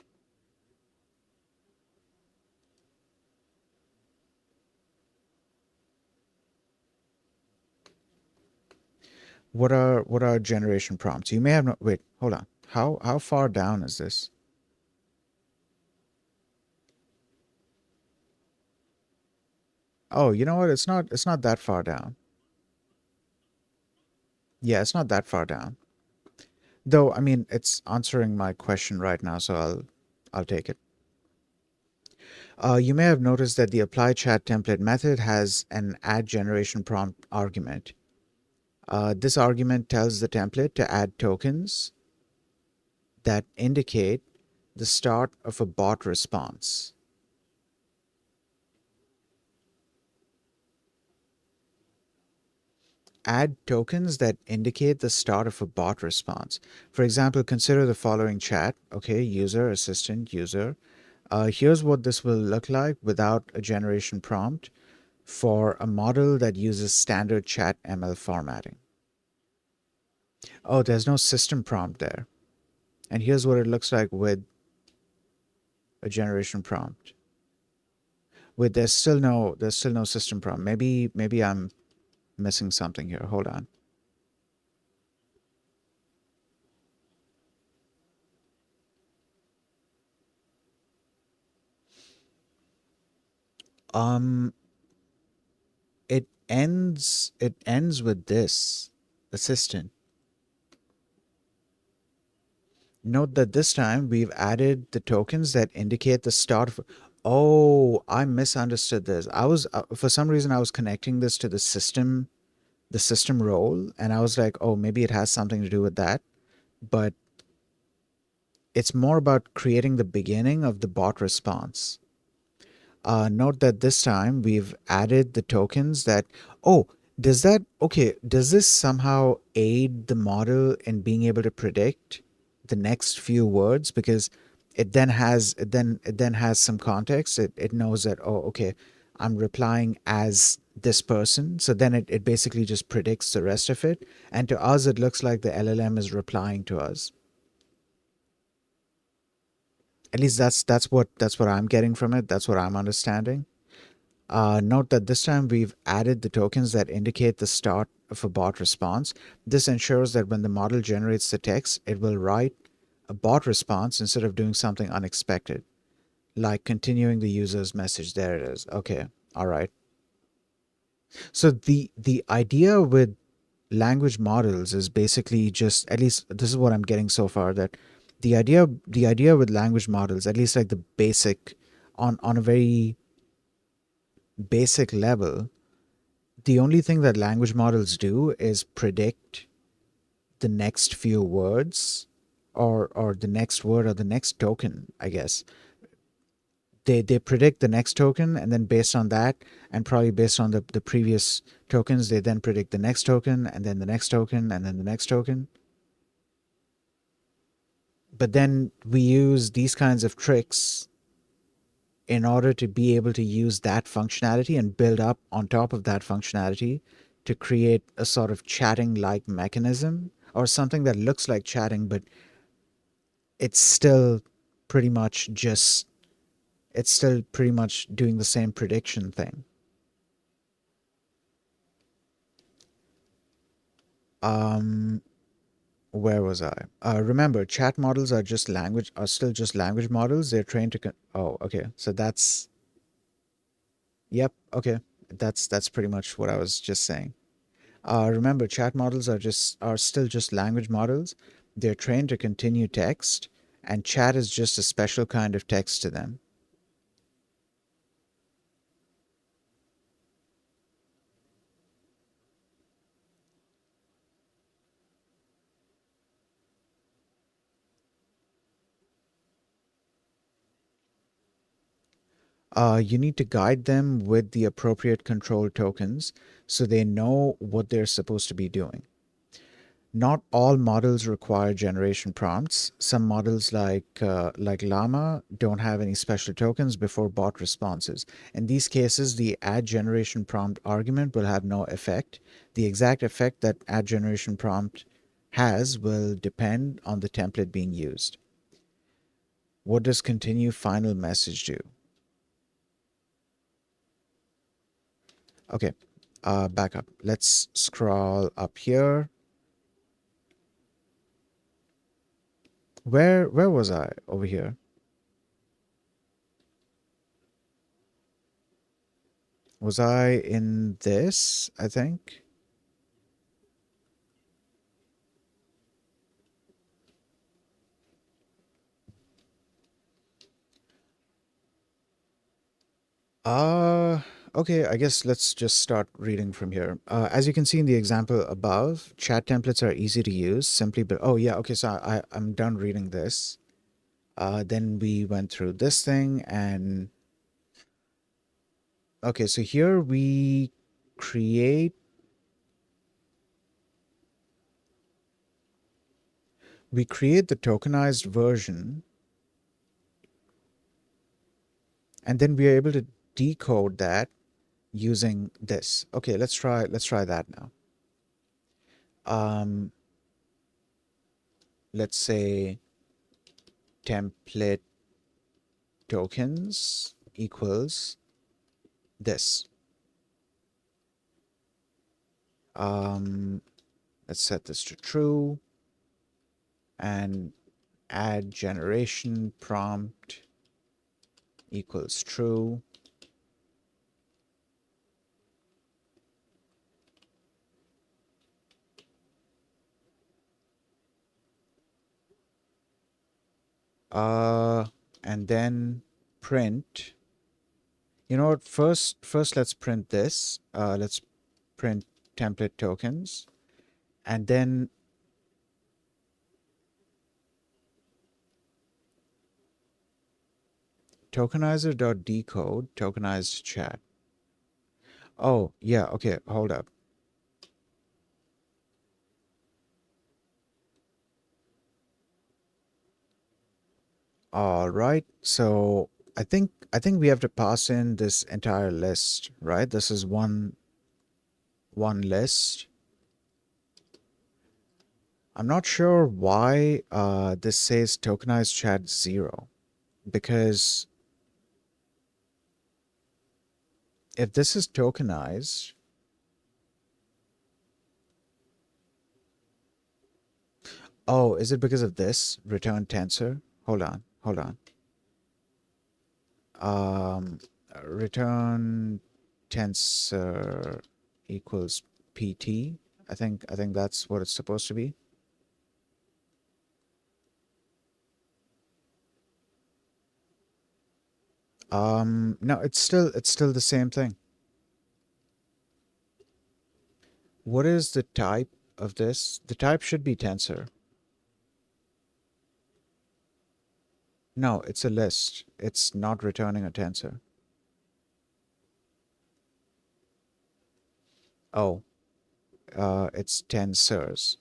What are generation prompts? You may have not. Wait, hold on. How far down is this? Oh, you know what? It's not that far down. Yeah, it's not that far down. Though, I mean, it's answering my question right now, so I'll take it. You may have noticed that the apply chat template method has an add generation prompt argument. This argument tells the template to add tokens that indicate the start of a bot response. Add tokens that indicate the start of a bot response. For example, consider the following chat. Okay, user, assistant, user. Here's what this will look like without a generation prompt for a model that uses standard chat ML formatting. Oh, there's no system prompt there. And here's what it looks like with a generation prompt. With there's still no system prompt. Maybe I'm missing something here. Hold on. Um it ends with this assistant. Note that this time we've added the tokens that indicate the start of. Oh, I misunderstood this. I was for some reason I was connecting this to the system role, and I was like, oh, maybe it has something to do with that. But it's more about creating the beginning of the bot response. Note that this time we've added the tokens that, oh, does this somehow aid the model in being able to predict the next few words? Because it then has some context. It knows that, oh, okay, I'm replying as this person. So then it basically just predicts the rest of it. And to us, it looks like the LLM is replying to us. At least that's what I'm getting from it. That's what I'm understanding. Note that this time we've added the tokens that indicate the start of a bot response. This ensures that when the model generates the text, it will write a bot response instead of doing something unexpected, like continuing the user's message. There it is. Okay. All right. So the idea with language models is basically just, at least this is what I'm getting so far, that the idea with language models, at least like the basic, on a very basic level, the only thing that language models do is predict the next few words, or the next word or the next token, I guess. They predict the next token, and then based on that, and probably based on the previous tokens, they then predict the next token, and then the next token, and then the next token. But then we use these kinds of tricks in order to be able to use that functionality and build up on top of that functionality to create a sort of chatting like mechanism or something that looks like chatting, but it's still pretty much just it's still pretty much doing the same prediction thing. Um, where was I? Remember, chat models are still just language models. They're trained to. Oh, okay. So that's yep. Okay, that's pretty much what I was just saying. Remember, chat models are still just language models. They're trained to continue text, and chat is just a special kind of text to them. You need to guide them with the appropriate control tokens so they know what they're supposed to be doing. Not all models require generation prompts. Some models like Llama don't have any special tokens before bot responses. In these cases, the add generation prompt argument will have no effect. The exact effect that add generation prompt has will depend on the template being used. What does continue final message do? Okay, back up. Let's scroll up here. Where was I over here? Was I in this? I think. Uh, okay, I guess let's just start reading from here. As you can see in the example above, chat templates are easy to use simply, but oh yeah, okay, so I'm done reading this. Then we went through this thing and okay, so here create, we create the tokenized version and then we are able to decode that using this. Okay, let's try that now. Um, let's say template tokens equals this. Um, let's set this to true and add generation prompt equals true. Uh, and then print. You know what? First let's print this. Let's print template tokens, and then tokenizer.decode tokenized chat. Oh yeah, okay. Hold up. All right. So I think we have to pass in this entire list, right? This is one list. I'm not sure why this says tokenized chat 0 because if this is tokenized, oh, is it because of this return tensor? Hold on. Um, return tensor equals PT. I think that's what it's supposed to be. No, it's still the same thing. What is the type of this? The type should be tensor. No, it's a list. It's not returning a tensor. Oh, it's tensors.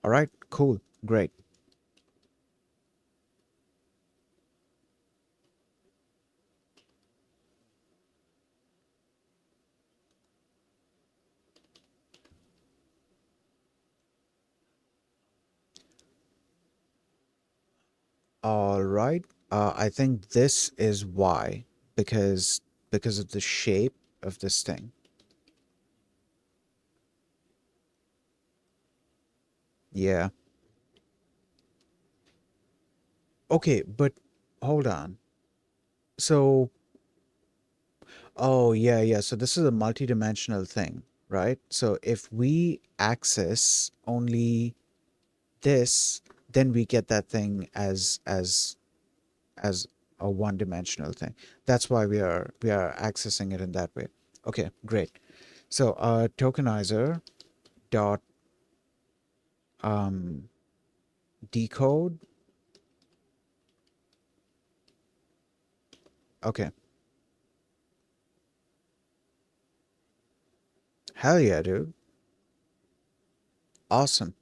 All right, cool. Great. All right. I think this is why, because because of the shape of this thing. Yeah. Okay, but hold on. So, oh yeah, yeah. So this is a multidimensional thing, right? So if we access only this, then we get that thing as a one-dimensional thing. That's why we are accessing it in that way. Okay, great. So tokenizer dot um, decode. Okay, hell yeah, dude. Awesome.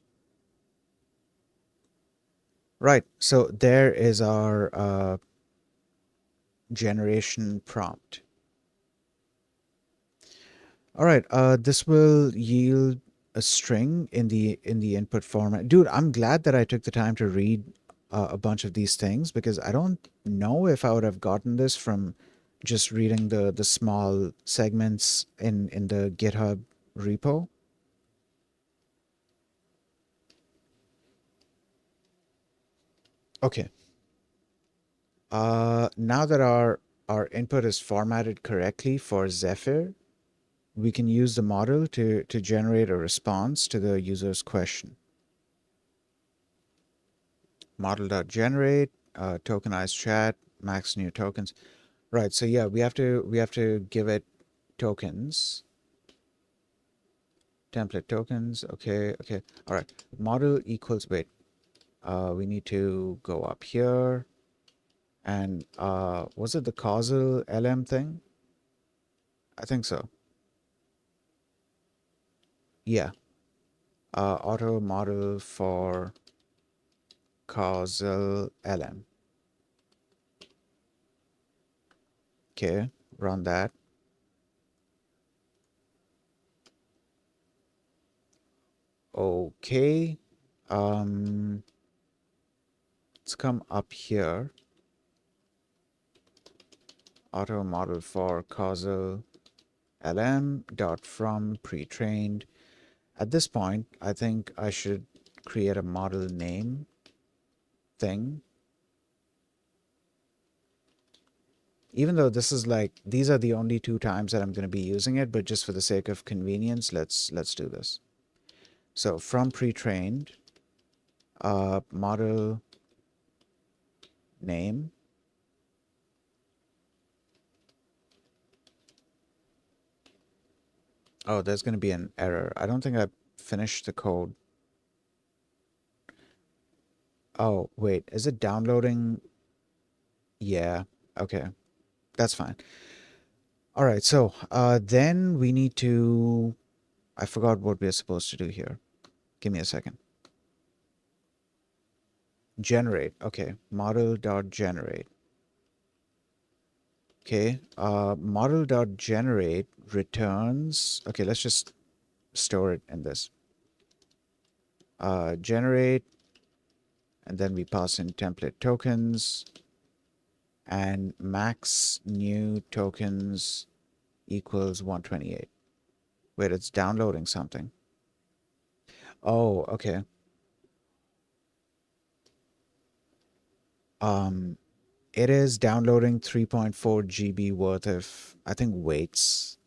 Right. So there is our generation prompt. All right. This will yield a string in the input format. Dude, I'm glad that I took the time to read a bunch of these things because I don't know if I would have gotten this from just reading the small segments in the GitHub repo. Okay. Now that our input is formatted correctly for Zephyr, we can use the model to generate a response to the user's question. Model.generate, tokenized chat, max new tokens. Right. So yeah, we have to give it tokens, template tokens. Okay. Okay. All right. Model equals wait. We need to go up here and was it the causal LM thing? I think so. Yeah. Auto model for causal LM. Okay. Run that. Okay. Um, let's come up here. Auto model for causal lm dot from pre-trained. At this point, I think I should create a model name thing. Even though this is like these are the only two times that I'm going to be using it, but just for the sake of convenience, let's do this. So from pre-trained, model name. Oh, there's going to be an error. I don't think I finished the code. Oh, wait, is it downloading? Yeah, okay, that's fine. All right, so then we need to. I forgot what we're supposed to do here. Give me a second. Generate. Okay, model.generate. Okay, model.generate returns. Okay, let's just store it in this. Generate, and then we pass in template tokens and max new tokens equals 128. Wait, it's downloading something. Oh, okay. Um, it is downloading 3.4 GB worth of, I think, weights.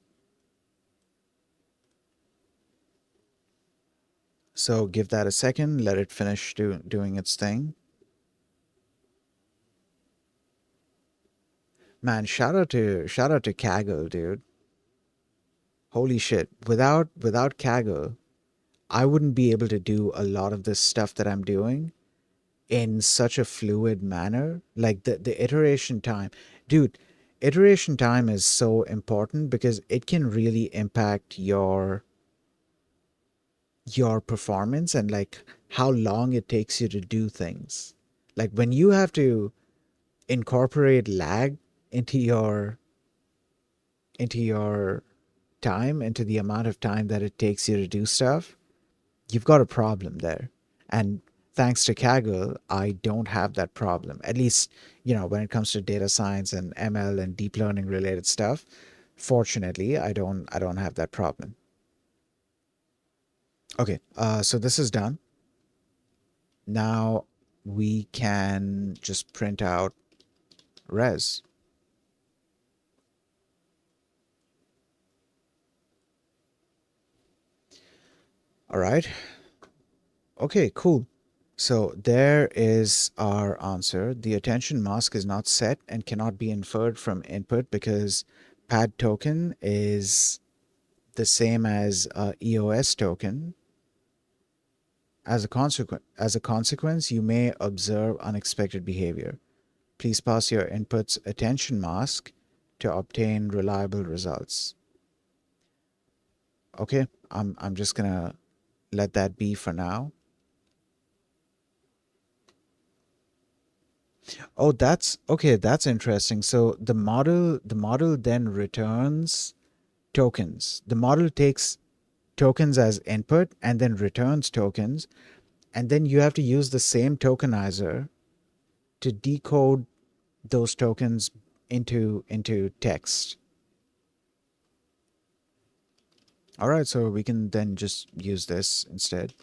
So give that a second, let it finish doing its thing. Man, shout out to Kaggle, dude. Holy shit. Without Kaggle, I wouldn't be able to do a lot of this stuff that I'm doing in such a fluid manner. Like the iteration time. Dude, iteration time is so important because it can really impact your your performance and like how long it takes you to do things. Like when you have to incorporate lag into your time, into the amount of time that it takes you to do stuff, you've got a problem there. And thanks to Kaggle, I don't have that problem. At least, when it comes to data science and ML and deep learning related stuff, fortunately, I don't have that problem. Okay, so this is done. Now we can just print out res. All right. Okay, cool. So there is our answer. The attention mask is not set and cannot be inferred from input because pad token is the same as EOS token. As a consequence, you may observe unexpected behavior. Please pass your input's attention mask to obtain reliable results. Okay, I'm just gonna let that be for now. Oh, that's okay, that's interesting. So the model then returns tokens. The model takes tokens as input and then returns tokens, and then you have to use the same tokenizer to decode those tokens into text. All right, so we can then just use this instead.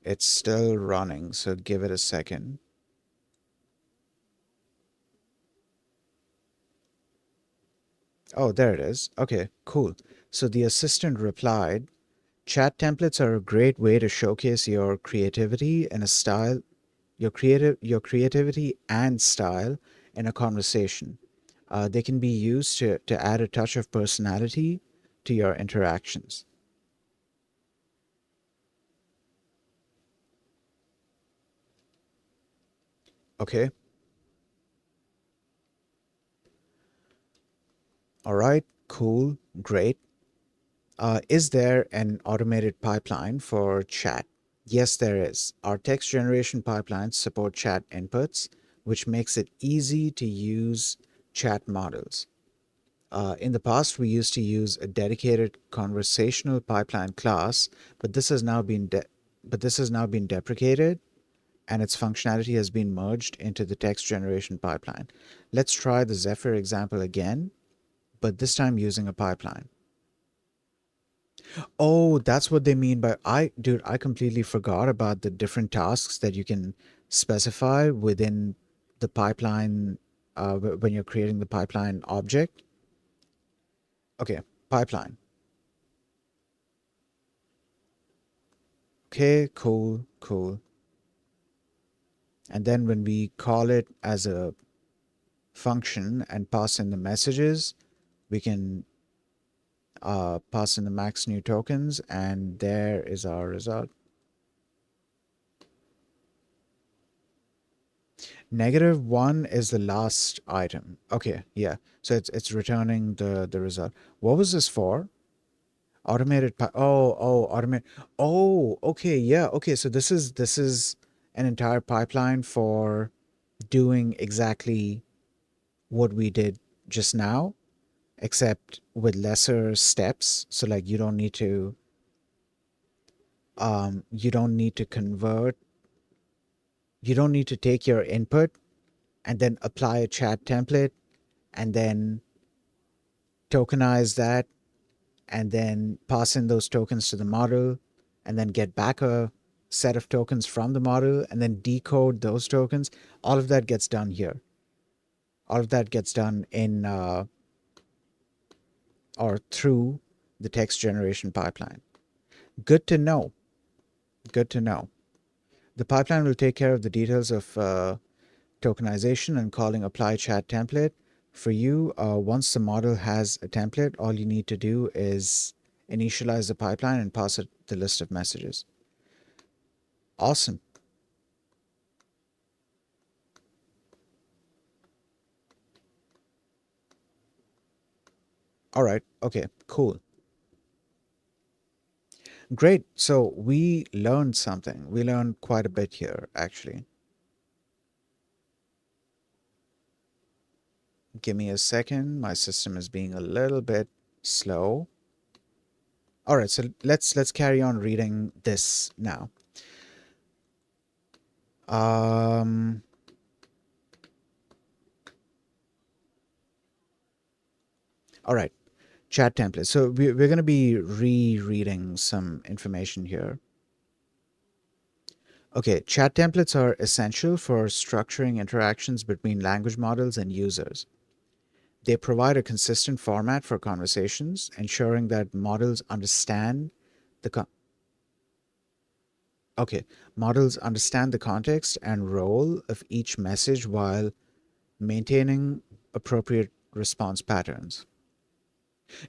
It's still running, so give it a second. Oh, there it is. Okay, cool. So the assistant replied, chat templates are a great way to showcase your creativity and a style, your creativity and style in a conversation. They can be used to add a touch of personality to your interactions. Okay. All right. Cool. Great. Is there an automated pipeline for chat? Yes, there is. Our text generation pipelines support chat inputs, which makes it easy to use chat models. In the past, we used to use a dedicated conversational pipeline class, but this has now been deprecated, and its functionality has been merged into the text generation pipeline. Let's try the Zephyr example again, but this time using a pipeline. Oh, that's what they mean by dude, I completely forgot about the different tasks that you can specify within the pipeline when you're creating the pipeline object. Okay, pipeline. Okay, cool, cool. And then when we call it as a function and pass in the messages, we can pass in the max new tokens, and there is our result. -1 is the last item. Okay, yeah. So it's returning the result. What was this for? Automate. Oh, okay, yeah. Okay, so this is an entire pipeline for doing exactly what we did just now, except with lesser steps. So like you don't need to convert, you don't need to take your input and then apply a chat template and then tokenize that and then pass in those tokens to the model and then get back a set of tokens from the model and then decode those tokens. All of that gets done here. All of that gets done in or through the text generation pipeline. Good to know. Good to know. The pipeline will take care of the details of tokenization and calling apply chat template. For you, once the model has a template, all you need to do is initialize the pipeline and pass it the list of messages. Awesome. All right. Okay. Cool. Great. So we learned something. We learned quite a bit here, actually. Give me a second. My system is being a little bit slow. All right. So let's carry on reading this now. Um. All right. Chat templates. So we're going to be rereading some information here. Okay, chat templates are essential for structuring interactions between language models and users. They provide a consistent format for conversations, ensuring that the con- okay, models understand the context and role of each message while maintaining appropriate response patterns.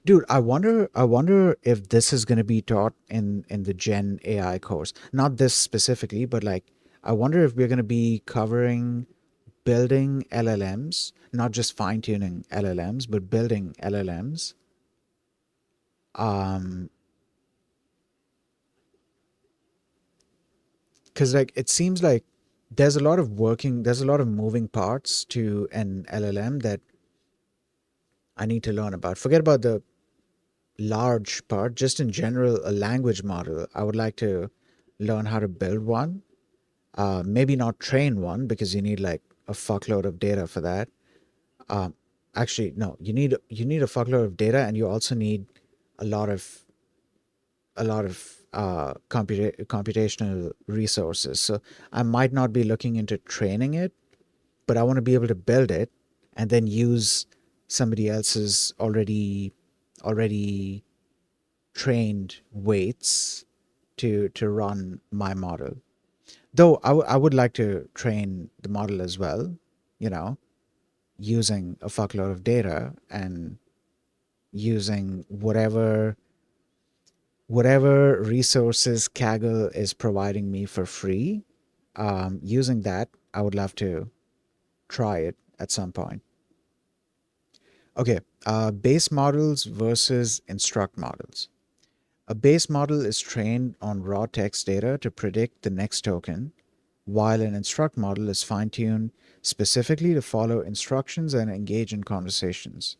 Dude, I wonder if this is going to be taught in the Gen AI course. Not this specifically, but like I wonder if we're going to be covering building LLMs, not just fine tuning LLMs, but building LLMs. Um, because like it seems like there's a lot of moving parts to an LLM that I need to learn about. Forget about the large part, just in general, a language model. I would like to learn how to build one. Maybe not train one because you need like a fuckload of data for that. Um, Actually, no, you need a fuckload of data, and you also need a lot of computational resources. So I might not be looking into training it, but I want to be able to build it and then use somebody else's already trained weights to run my model. Though I would like to train the model as well, you know, using a fuckload of data and using whatever resources Kaggle is providing me for free. Using that, I would love to try it at some point. Okay, base models versus instruct models. A base model is trained on raw text data to predict the next token, while an instruct model is fine tuned specifically to follow instructions and engage in conversations.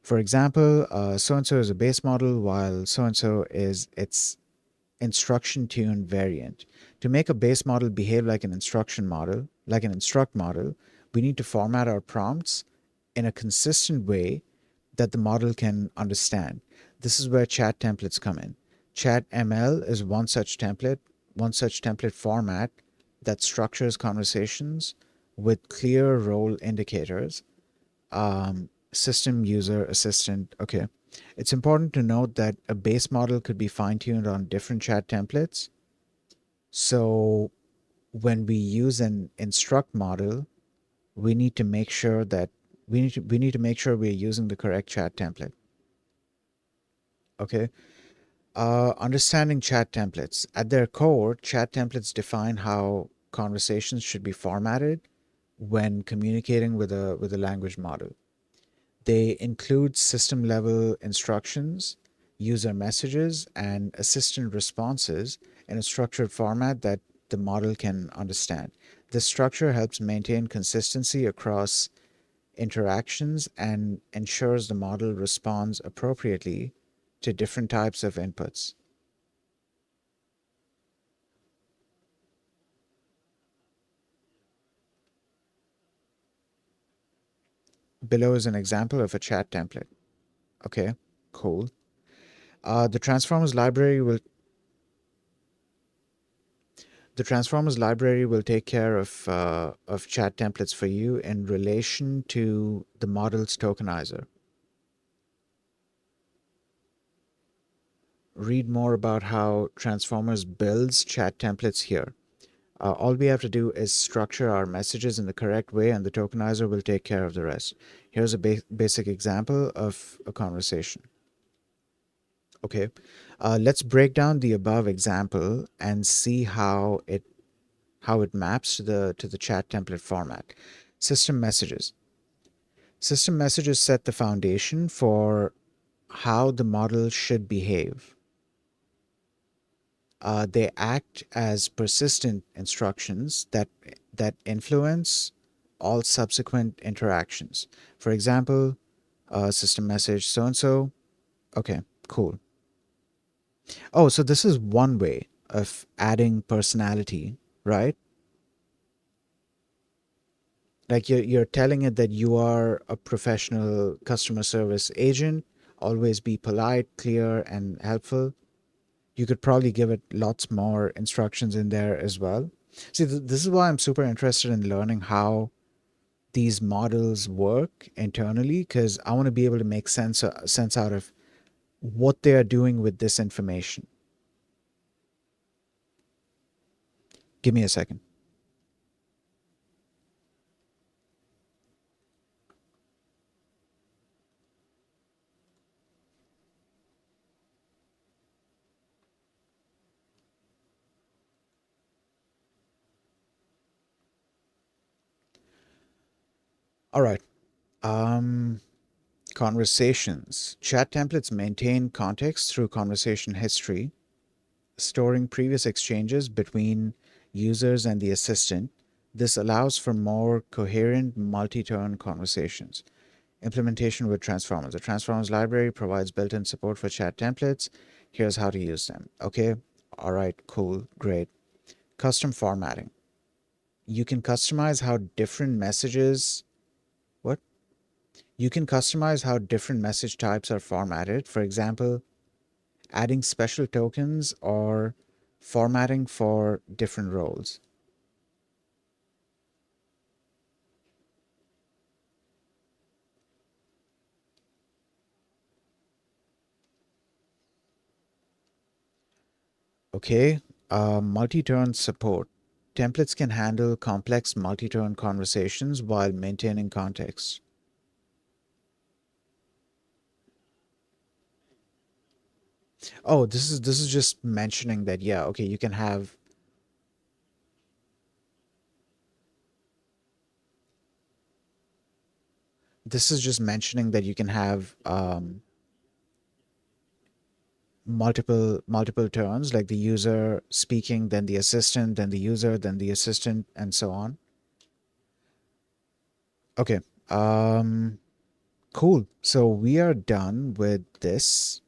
For example, so and so is a base model, while so and so is its instruction tuned variant. To make a base model behave like an instruction model, like an instruct model, we need to format our prompts in a consistent way that the model can understand. This is where chat templates come in. Chat ML is one such template format that structures conversations with clear role indicators. System user assistant. Okay. It's important to note that a base model could be fine tuned on different chat templates. So when we use an instruct model, we need to make sure that we need to make sure we're using the correct chat template. Okay. Understanding chat templates. At their core, chat templates define how conversations should be formatted when communicating with a language model. They include system level instructions, user messages, and assistant responses in a structured format that the model can understand. This structure helps maintain consistency across interactions and ensures the model responds appropriately to different types of inputs. Below is an example of a chat template. Okay, cool. The Transformers library will The Transformers library will take care of chat templates for you in relation to the model's tokenizer. Read more about how Transformers builds chat templates here. All we have to do is structure our messages in the correct way, and the tokenizer will take care of the rest. Here's a basic example of a conversation. Okay. Let's break down the above example and see how it maps to the chat template format. System messages. System messages set the foundation for how the model should behave. They act as persistent instructions that influence all subsequent interactions. For example, system message so and so. Okay, cool. Oh, so this is one way of adding personality, right? Like you're telling it that you are a professional customer service agent, always be polite, clear, and helpful. You could probably give it lots more instructions in there as well. See, this is why I'm super interested in learning how these models work internally, because I want to be able to make sense out of what they are doing with this information. Give me a second. All right. Um, Conversations. Chat templates maintain context through conversation history, storing previous exchanges between users and the assistant. This allows for more coherent multi-turn conversations. Implementation with transformers. The transformers library provides built-in support for chat templates. Here's how to use them. Okay. All right. Cool. Great. Custom formatting. You can customize how different messages. What? You can customize how different message types are formatted. For example, adding special tokens or formatting for different roles. Okay. Multi-turn support. Templates can handle complex multi-turn conversations while maintaining context. Oh, this is just mentioning that, yeah, okay, you can have. This is just mentioning that you can have multiple turns, like the user speaking, then the assistant, then the user, then the assistant, and so on. Okay. Um, cool. So we are done with this.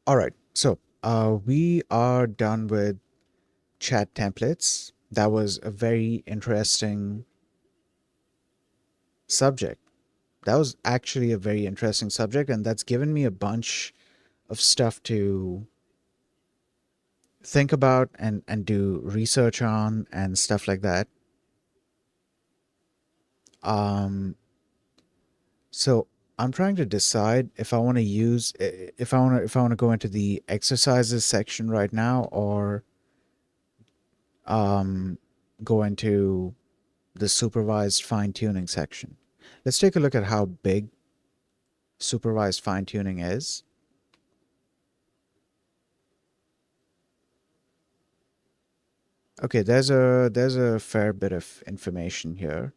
All right. So we are done with chat templates. That was a very interesting subject. That was actually a very interesting subject, and that's given me a bunch of stuff to think about and do research on and stuff like that. Um, so I'm trying to decide if I want to use if I want to go into the exercises section right now or um, go into the supervised fine tuning section. Let's take a look at how big supervised fine tuning is. Okay, there's a fair bit of information here.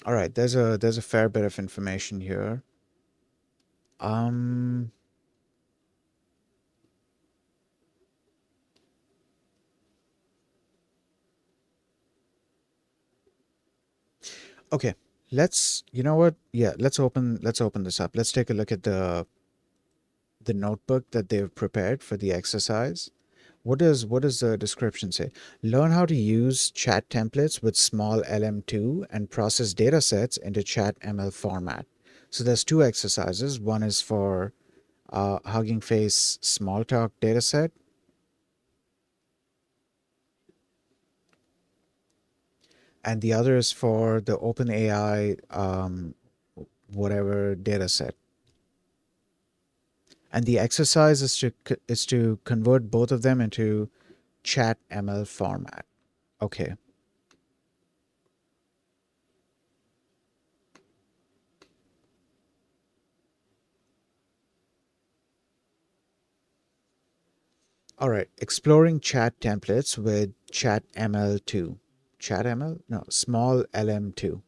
All right, there's a fair bit of information here. Um, okay, you know what? Yeah, let's open this up. Let's take a look at the notebook that they've prepared for the exercise. What does the description say? Learn how to use chat templates with small LM2 and process data sets into chat ML format. So there's two exercises. One is for Hugging Face Small Talk dataset, and the other is for the OpenAI whatever dataset. And the exercise is to convert both of them into chat ML format. Okay. All right. Exploring chat templates with chat ML2. Chat ML? No, small LM2.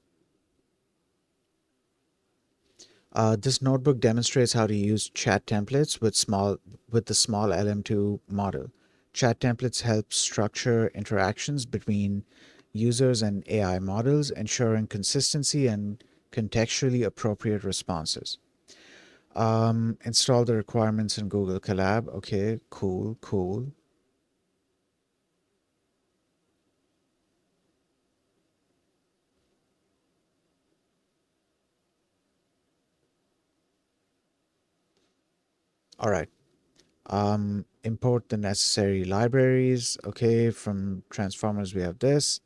This notebook demonstrates how to use chat templates with the small LM2 model. Chat templates help structure interactions between users and AI models, ensuring consistency and contextually appropriate responses. Install the requirements in Google Colab. Okay, cool, cool. All right. Import the necessary libraries. Okay, from Transformers we have this.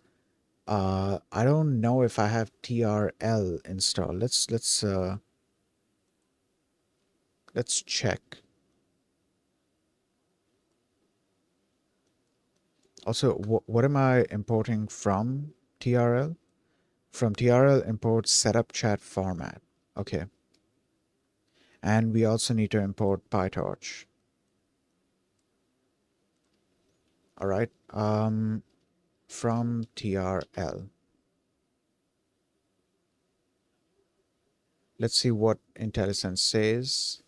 I don't know if I have TRL installed. Let's check. Also, what am I importing from TRL? From TRL, import setup chat format. Okay, and we also need to import PyTorch. All right. From TRL. Let's see what IntelliSense says.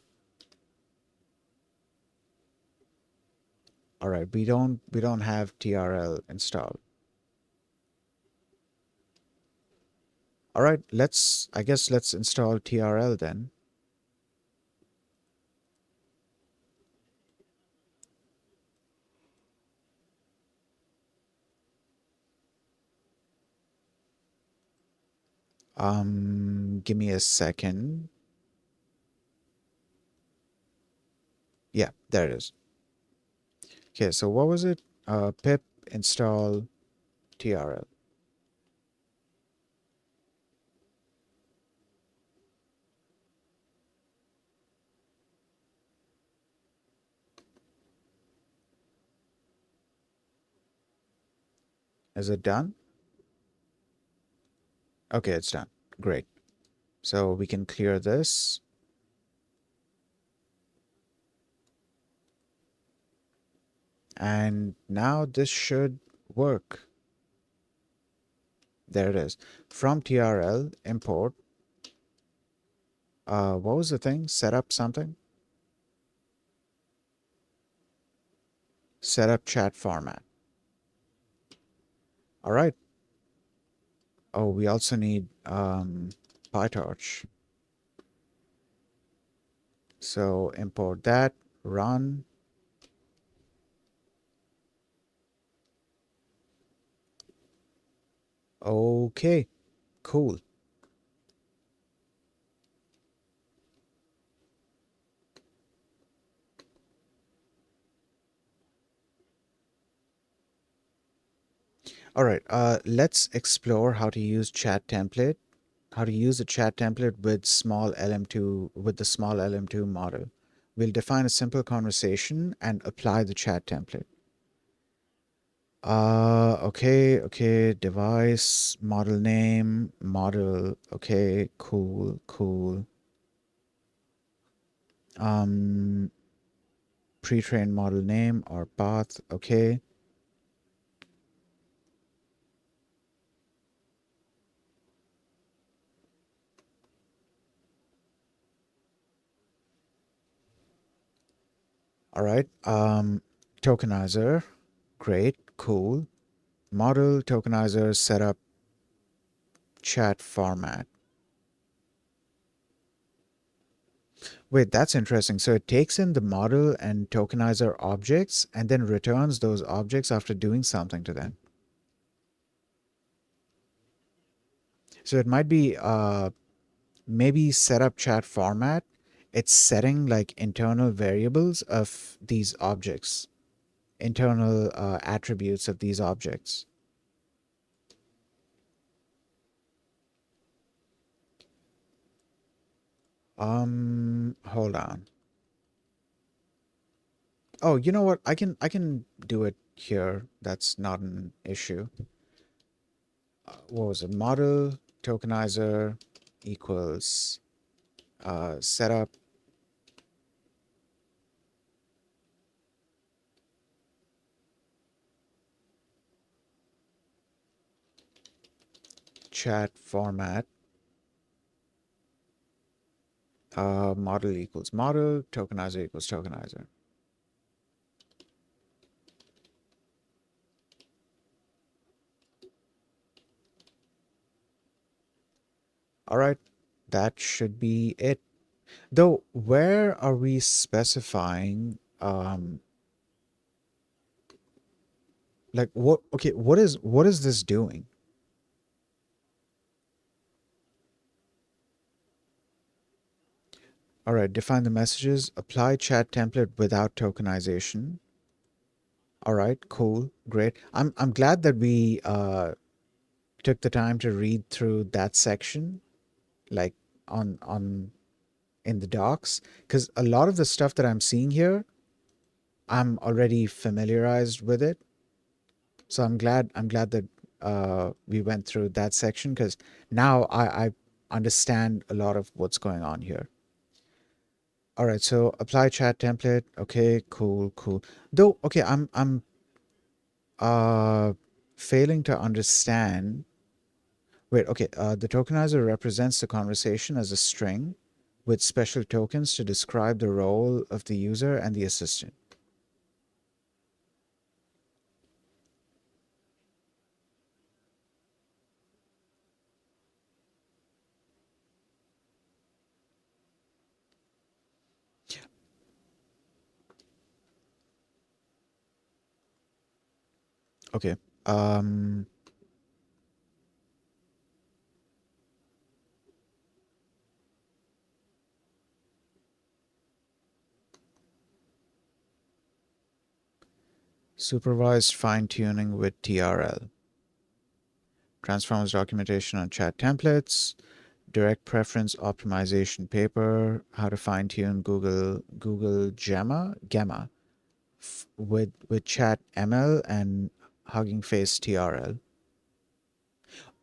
All right, we don't have TRL installed. All right, I guess let's install TRL then. Give me a second. Yeah, there it is. Okay, so what was it? Pip install TRL. Is it done? Okay, it's done. Great. So we can clear this. And now this should work. There it is. From TRL, import. What was the thing? Set up something? Set up chat format. All right. Oh, we also need PyTorch. So import that, run. Okay, cool. All right, let's explore how to use chat template, how to use a chat template with small LM2, with the small LM2 model. We'll define a simple conversation and apply the chat template. Okay, device, model name, model, okay, cool, cool. Um, Pre-trained model name or path, okay. All right. Tokenizer. Great. Cool. Model tokenizer setup chat format. Wait, that's interesting. So it takes in the model and tokenizer objects and then returns those objects after doing something to them. So it might be maybe set up chat format. It's setting like internal variables of these objects, internal attributes of these objects. Hold on. Oh, you know what? I can do it here. That's not an issue. What was it? Model tokenizer equals setup chat format. Model equals model, tokenizer equals tokenizer. All right, that should be it. Though, where are we specifying, like what, okay, what is this doing? All right, define the messages, apply chat template without tokenization. All right, cool, great. I'm glad that we took the time to read through that section, like on in the docs, because a lot of the stuff that I'm seeing here, I'm already familiarized with it. So I'm glad that we went through that section because now I understand a lot of what's going on here. All right, so apply chat template. Okay, cool, cool. Though, okay, I'm uh failing to understand. Wait, okay, the tokenizer represents the conversation as a string with special tokens to describe the role of the user and the assistant. Okay. Um, Supervised fine-tuning with TRL. Transformers documentation on chat templates, direct preference optimization paper, how to fine-tune Google Gemma with chat ML and Hugging Face TRL.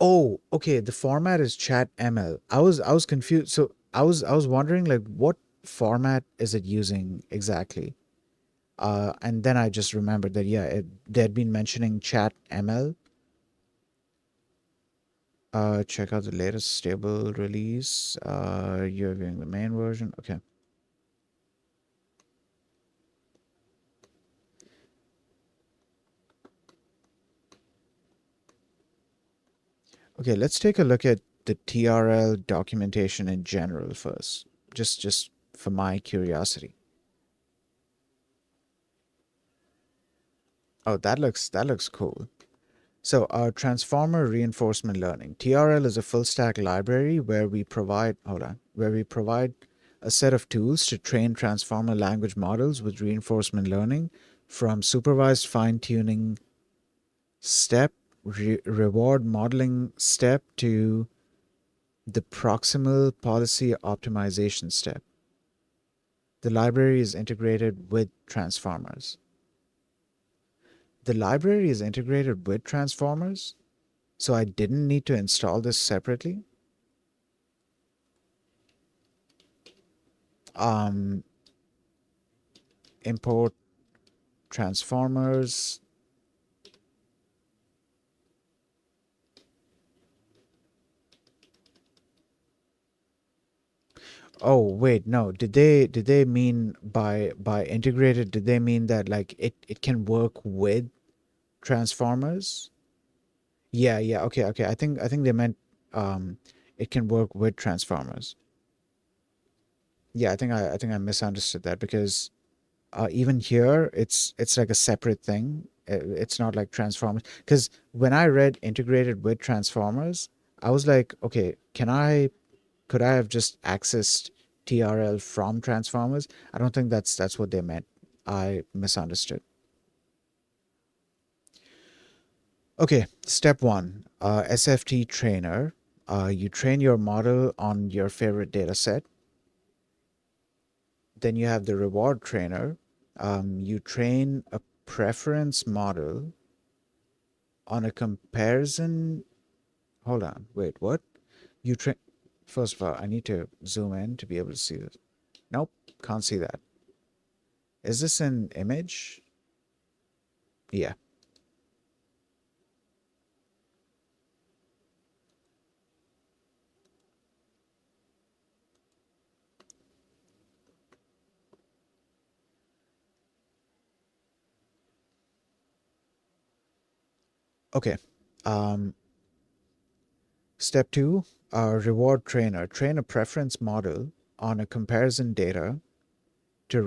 Oh, okay. The format is chat ML. I was confused. So I was wondering like what format is it using exactly? And then I just remembered that yeah, they'd been mentioning chat ML. Check out the latest stable release. You're viewing the main version. Okay. Okay, let's take a look at the TRL documentation in general first. Just for my curiosity. Oh, that looks cool. So, transformer reinforcement learning. TRL is a full stack library where we provide a set of tools to train transformer language models with reinforcement learning from supervised fine tuning step, reward modeling step to the proximal policy optimization step. The library is integrated with transformers. The library is integrated with transformers, so I didn't need to install this separately. Um, import transformers. Oh wait, no. Did they mean by integrated? Did they mean that like it can work with transformers? Yeah, yeah. Okay, okay. I think they meant um it can work with transformers. Yeah, I think I misunderstood that because even here it's like a separate thing. It's not like transformers because when I read integrated with transformers, I was like, okay, can I could I have just accessed TRL from transformers? I don't think that's what they meant. I misunderstood. Okay, step one, SFT trainer. You train your model on your favorite data set. Then you have the reward trainer. You train a preference model on a comparison. Hold on, wait, what? You train. First of all, I need to zoom in to be able to see this. Nope, can't see that. Is this an image? Yeah. Okay. Um, Step two, reward trainer. Train a preference model on a comparison data to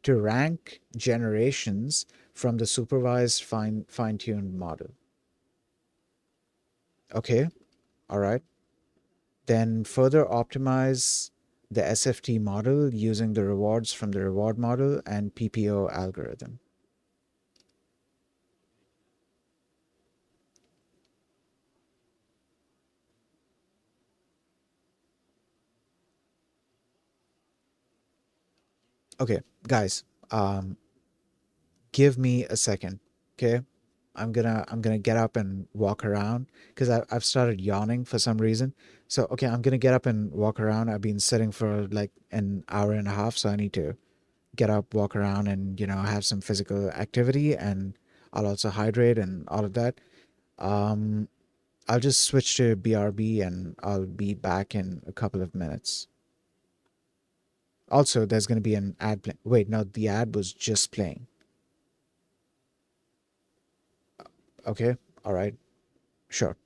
to rank generations from the supervised fine-tuned model. Okay, all right. Then further optimize the SFT model using the rewards from the reward model and PPO algorithm. Okay, guys, give me a second. Okay, I'm gonna get up and walk around because I've started yawning for some reason. So okay, I'm gonna get up and walk around. I've been sitting for like an hour and a half, so I need to get up, walk around, and have some physical activity, and I'll also hydrate and all of that. Um, I'll just switch to BRB and I'll be back in a couple of minutes. Also, there's gonna be an ad play. Wait, no, the ad was just playing. Okay, all right, sure.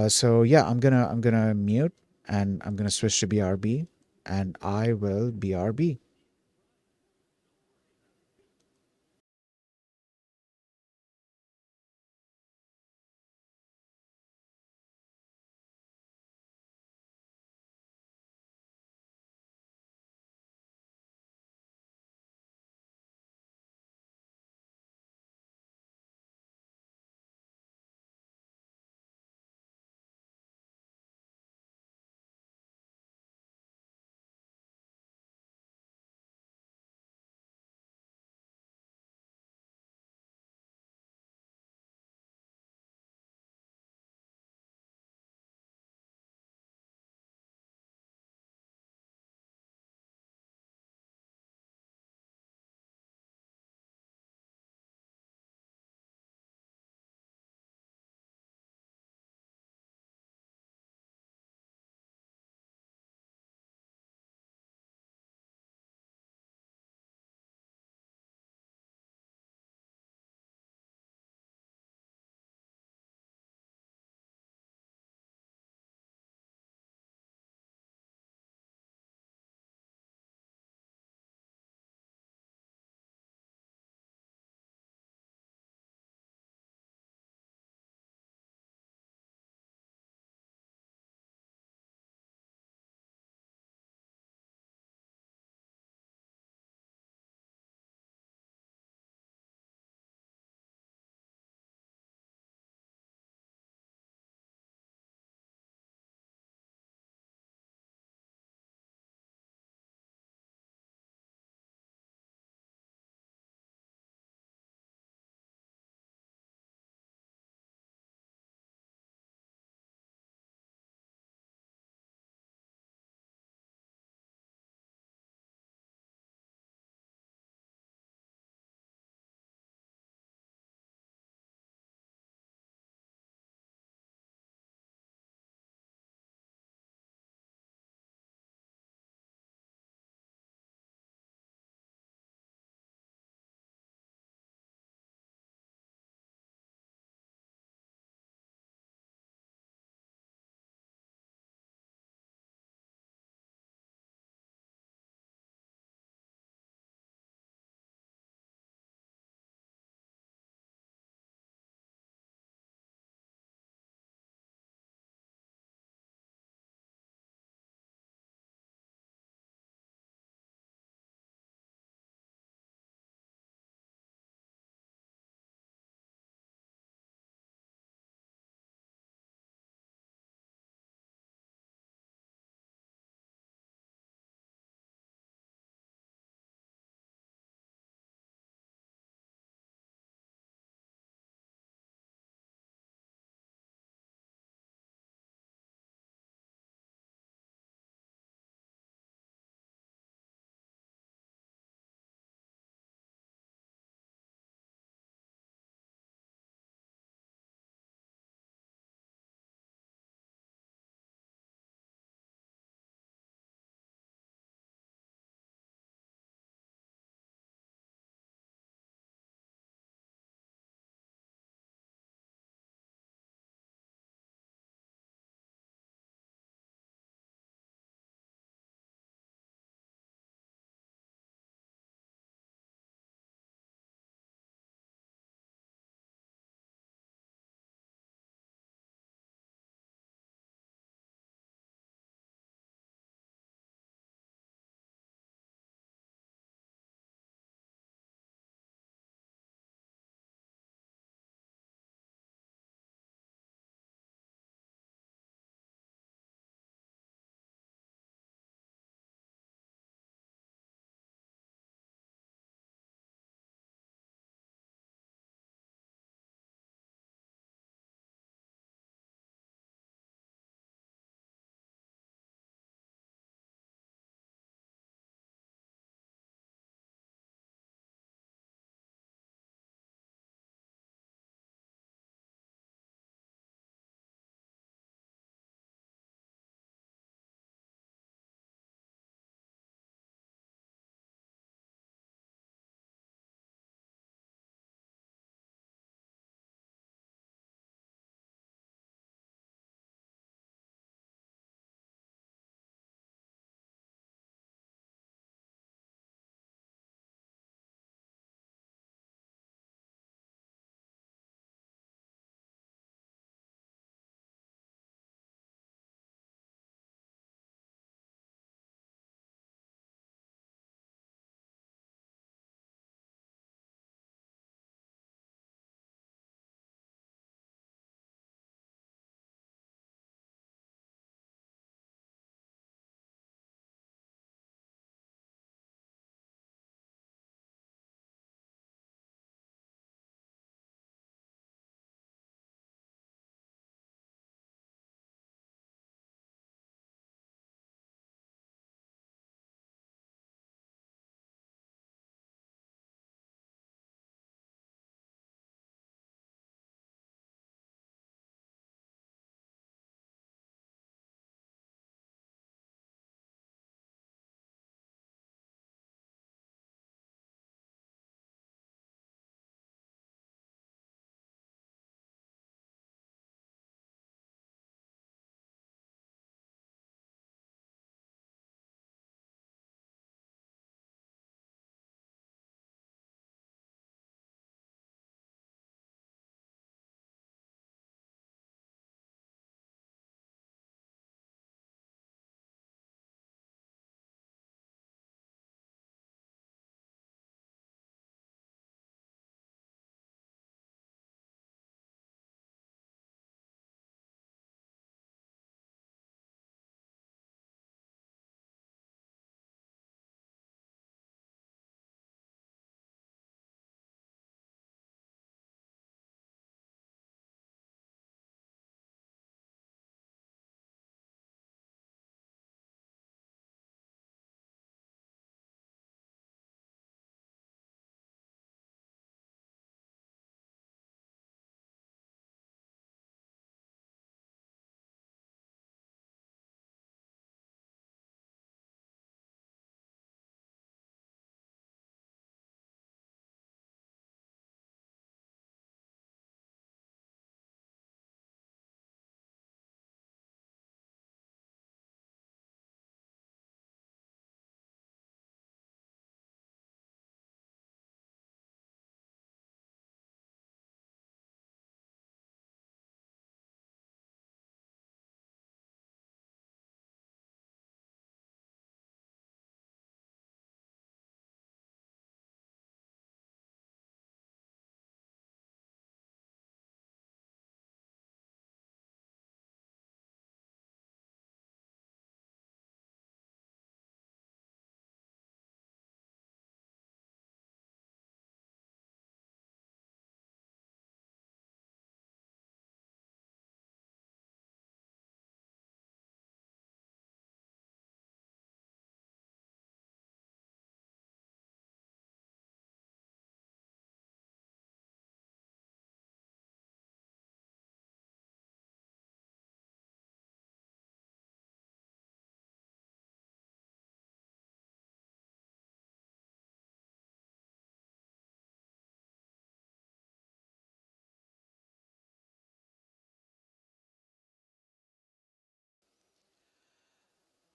So yeah, I'm gonna mute and I'm gonna switch to BRB and I will BRB.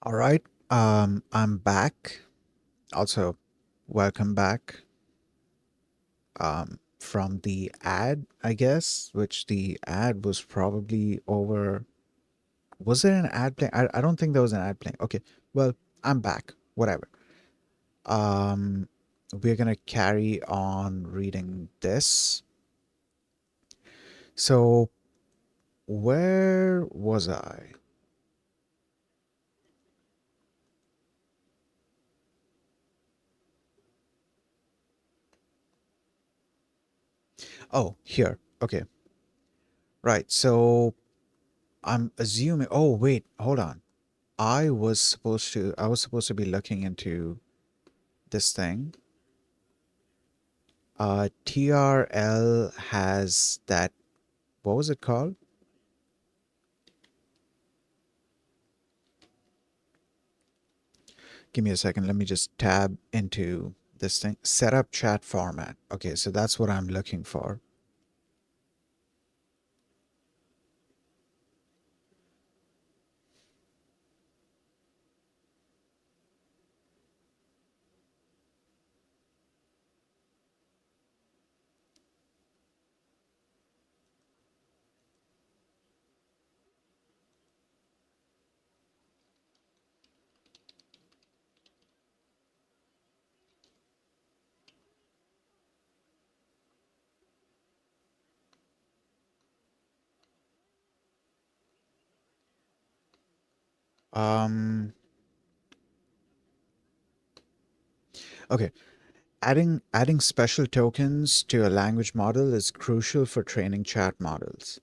All right. I'm back. Also, welcome back from the ad, I guess, which the ad was probably over. Was there an ad playing? I don't think there was an ad playing. Okay. Well, I'm back. Whatever. Um, we're going to carry on reading this. So, where was I? Oh, here. Okay. Right. So, I'm assuming. Oh, wait. Hold on. I was supposed to be looking into this thing. TRL has that, what was it called? Give me a second. Let me just tab into this thing. Setup chat format. Okay, so that's what I'm looking for. Um, okay. Adding special tokens to a language model is crucial for training chat models.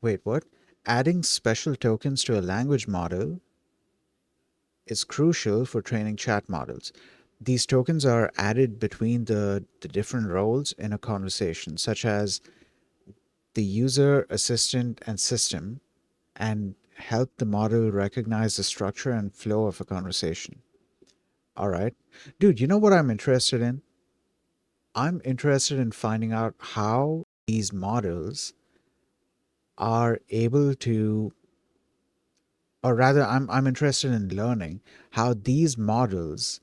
Wait, what? Adding special tokens to a language model is crucial for training chat models. These tokens are added between the different roles in a conversation, such as the user, assistant, and system, and help the model recognize the structure and flow of a conversation. All right. Dude, you know what I'm interested in? I'm interested in finding out how these models are able to, or rather, I'm interested in learning how these models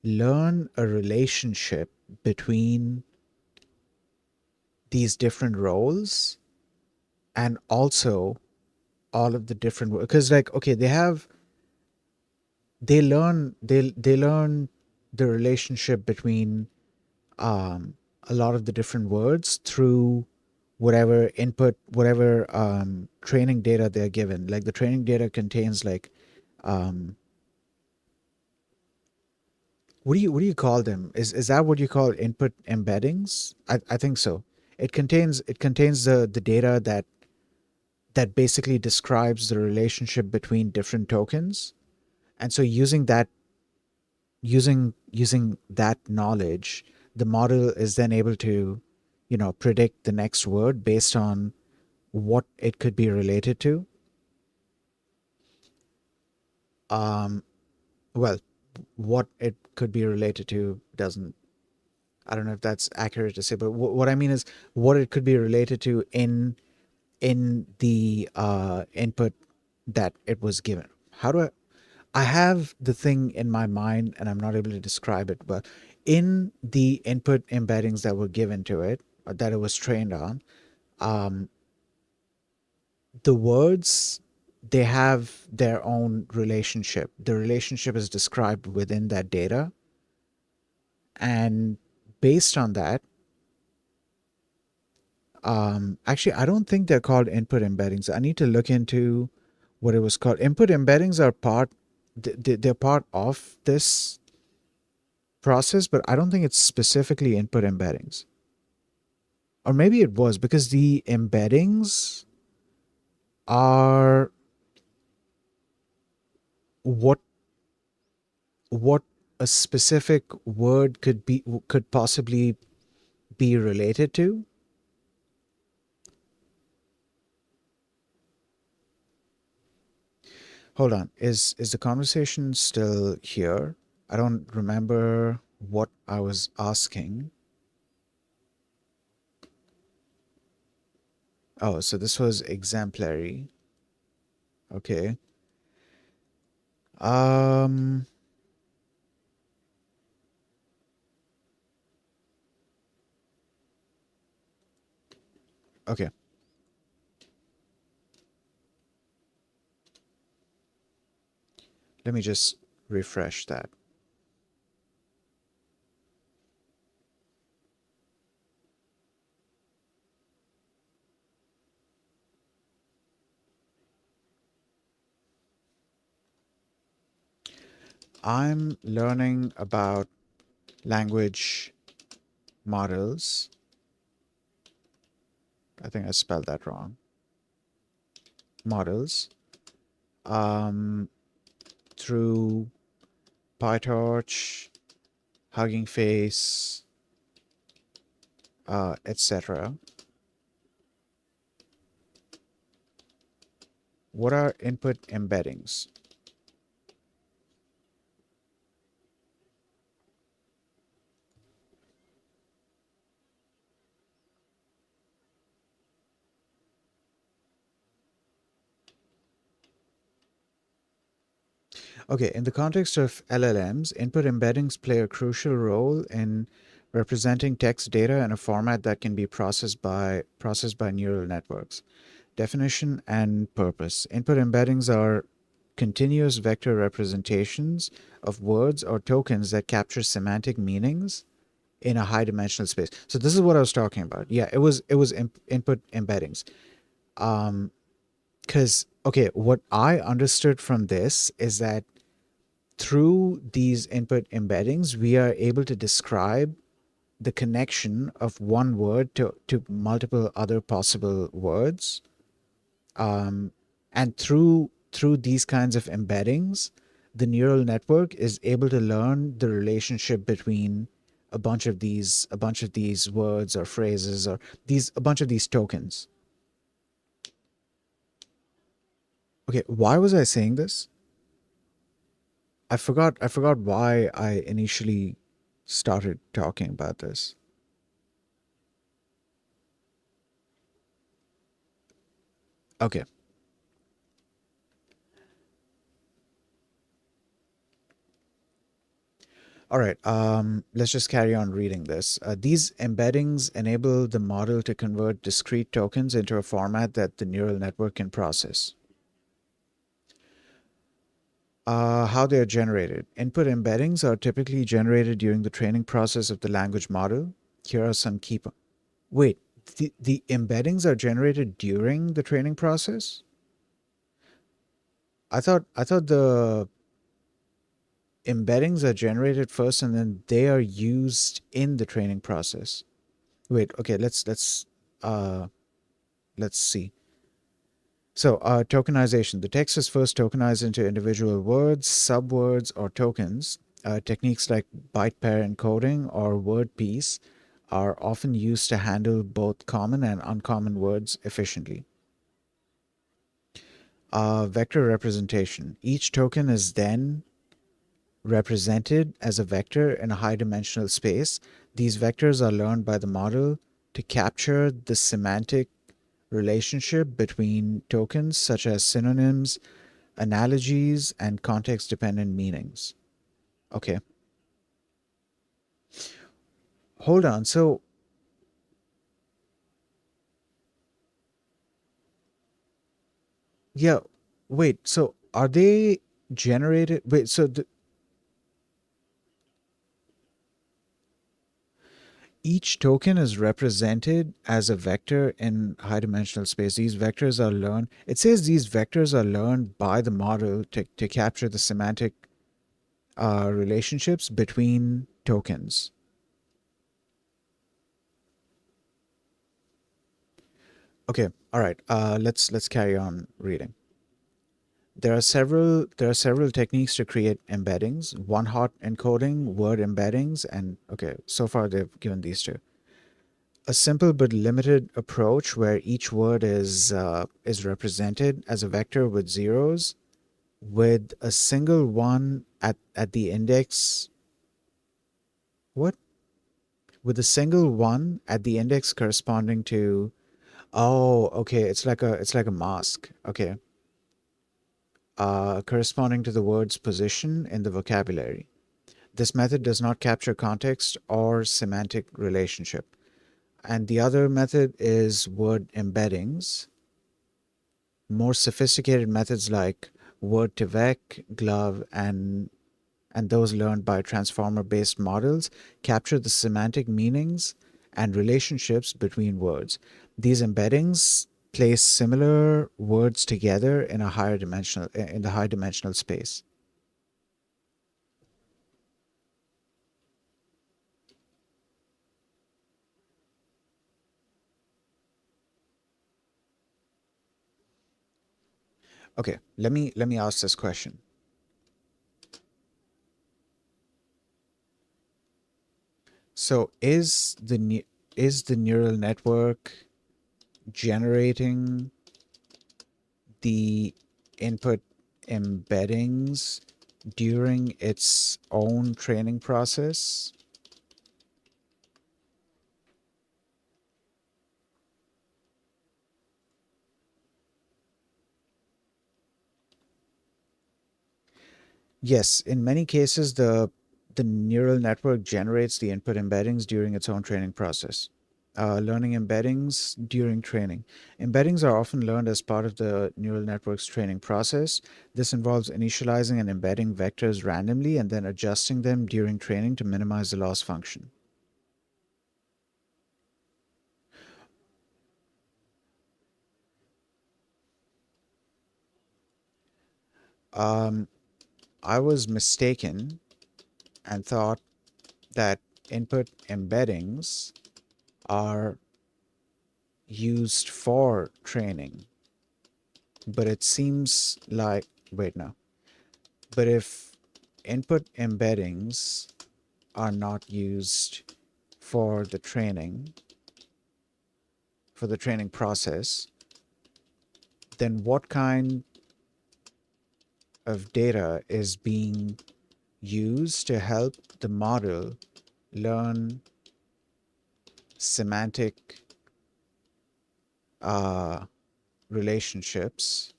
learn a relationship between these different roles and also all of the different, because like okay they learn the relationship between a lot of the different words through whatever input, whatever training data they're given. Like the training data contains like um, what do you call them? Is that what you call input embeddings? I think so. It contains the data that basically describes the relationship between different tokens. And so using that knowledge, the model is then able to, predict the next word based on what it could be related to. Um, well, what it could be related to doesn't. I don't know if that's accurate to say, but what I mean is what it could be related to in the input that it was given. How do I have the thing in my mind and I'm not able to describe it, but in the input embeddings that were given to it, or that it was trained on, um, the words, they have their own relationship. The relationship is described within that data. And based on that, actually, I don't think they're called input embeddings. I need to look into what it was called. Input embeddings are they're part of this process, but I don't think it's specifically input embeddings. Or maybe it was because the embeddings are what what a specific word could possibly be related to. Hold on. Is the conversation still here? I don't remember what I was asking. Oh, so this was exemplary. Okay. Um. Okay. Let me just refresh that. I'm learning about language models. I think I spelled that wrong. Models. Um, through PyTorch, Hugging Face, etc. What are input embeddings? Okay, in the context of LLMs, input embeddings play a crucial role in representing text data in a format that can be processed by neural networks. Definition and purpose. Input embeddings are continuous vector representations of words or tokens that capture semantic meanings in a high dimensional space. So this is what I was talking about. Yeah, it was input embeddings. Because okay, what I understood from this is that through these input embeddings, we are able to describe the connection of one word to multiple other possible words. And through these kinds of embeddings, the neural network is able to learn the relationship between a bunch of these words or phrases or these a bunch of these tokens. Okay, why was I saying this? I forgot why I initially started talking about this. Okay. All right. Let's just carry on reading this. These embeddings enable the model to convert discrete tokens into a format that the neural network can process. How they are generated. Input embeddings are typically generated during the training process of the language model. Here are some key. Wait, the embeddings are generated during the training process? I thought the embeddings are generated first and then they are used in the training process. Wait, okay, uh let's see. So, tokenization. The text is first tokenized into individual words, subwords, or tokens. Techniques like byte pair encoding or word piece are often used to handle both common and uncommon words efficiently. Vector representation. Each token is then represented as a vector in a high dimensional space. These vectors are learned by the model to capture the semantic relationship between tokens such as synonyms, analogies, and context dependent meanings. Okay, hold on. So, yeah, wait. So, are they generated? Wait, so each token is represented as a vector in high dimensional space. These vectors are learned. It says these vectors are learned by the model to capture the semantic relationships between tokens. Okay, all right. Let's carry on reading. There are several techniques to create embeddings. One hot encoding, word embeddings, and okay, so far they've given these two. A simple but limited approach where each word is represented as a vector with zeros, with a single one at the index. What? With a single one at the index corresponding to. Oh, okay. It's like a mask. Okay. corresponding to the word's position in the vocabulary. This method does not capture context or semantic relationship. And the other method is word embeddings. More sophisticated methods like word to vec, glove, and those learned by transformer based models capture the semantic meanings and relationships between words. These embeddings place similar words together in a higher dimensional in the high dimensional space. Okay, let me ask this question. So is the neural network generating the input embeddings during its own training process? Yes, in many cases, the neural network generates the input embeddings during its own training process. Learning embeddings during training. Embeddings are often learned as part of the neural network's training process. This involves initializing and embedding vectors randomly and then adjusting them during training to minimize the loss function. Um, I was mistaken and thought that input embeddings are used for training, but it seems like, wait, no. But if input embeddings are not used for the training, for the training process, then what kind of data is being used to help the model learn semantic uh, relationships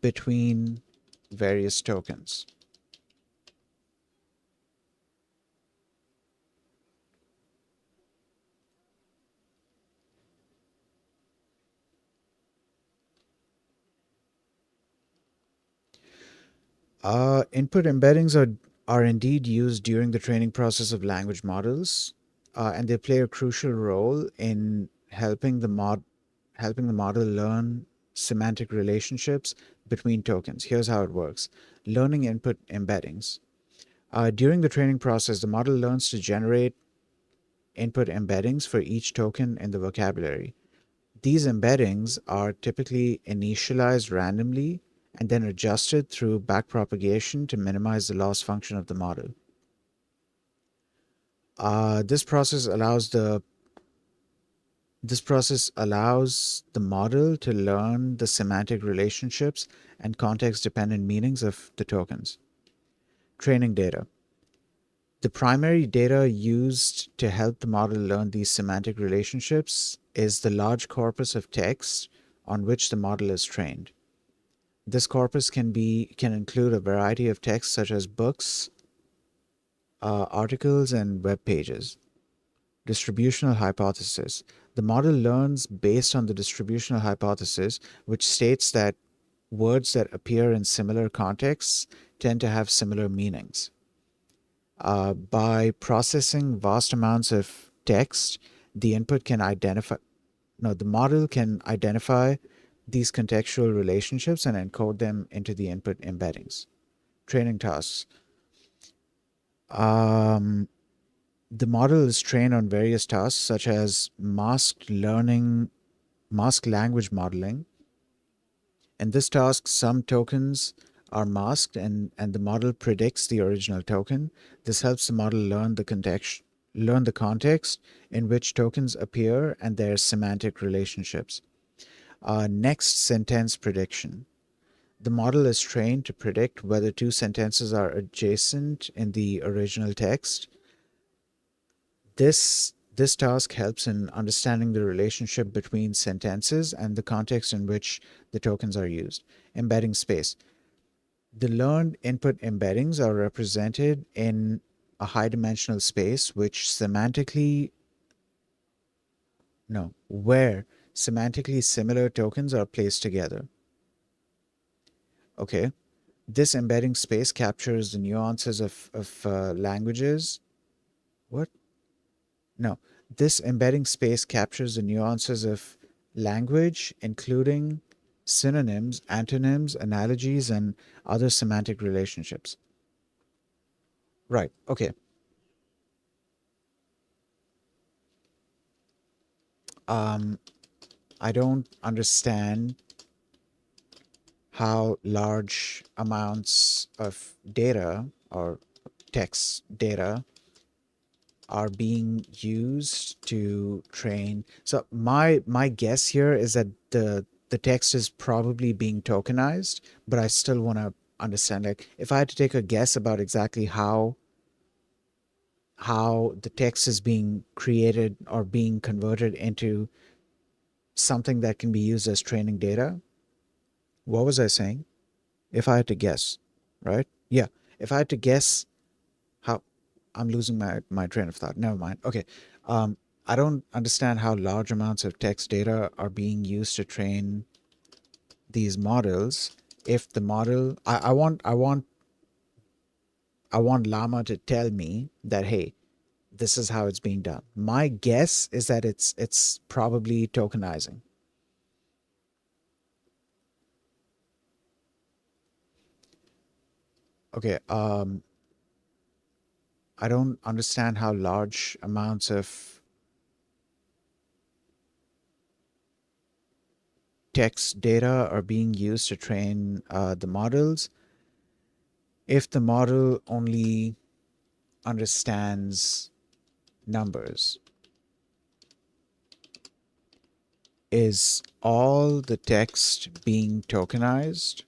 between various tokens? Input embeddings are indeed used during the training process of language models, and they play a crucial role in helping the model learn semantic relationships between tokens. Here's how it works: learning input embeddings. During the training process, the model learns to generate input embeddings for each token in the vocabulary. These embeddings are typically initialized randomly and then adjusted through backpropagation to minimize the loss function of the model. This process allows the model to learn the semantic relationships and context-dependent meanings of the tokens. Training data. The primary data used to help the model learn these semantic relationships is the large corpus of text on which the model is trained. This corpus can include a variety of texts such as books, articles, and web pages. Distributional hypothesis. The model learns based on the distributional hypothesis, which states that words that appear in similar contexts tend to have similar meanings. By processing vast amounts of text, the input can identify, no, the model can identify these contextual relationships and encode them into the input embeddings. Training tasks. Um, the model is trained on various tasks such as masked language modeling. In this task, some tokens are masked and the model predicts the original token. This helps the model learn the context in which tokens appear and their semantic relationships. Next sentence prediction. The model is trained to predict whether two sentences are adjacent in the original text. This This task helps in understanding the relationship between sentences and the context in which the tokens are used. Embedding space. The learned input embeddings are represented in a high dimensional space where semantically similar tokens are placed together. Okay. This embedding space captures the nuances of languages. What? No. This embedding space captures the nuances of language, including synonyms, antonyms, analogies, and other semantic relationships. Right. Okay. Um, I don't understand how large amounts of data or text data are being used to train. So my guess here is that the text is probably being tokenized, but I still want to understand, like, if I had to take a guess about exactly how the text is being created or being converted into something that can be used as training data. What was I saying? If I had to guess, right? Yeah. If I had to guess how, I'm losing my train of thought. Never mind. Okay. Um, I don't understand how large amounts of text data are being used to train these models. If the model, I want Llama to tell me that, hey, this is how it's being done. My guess is that it's probably tokenizing. Okay. I don't understand how large amounts of text data are being used to train the models if the model only understands numbers. Is all the text being tokenized?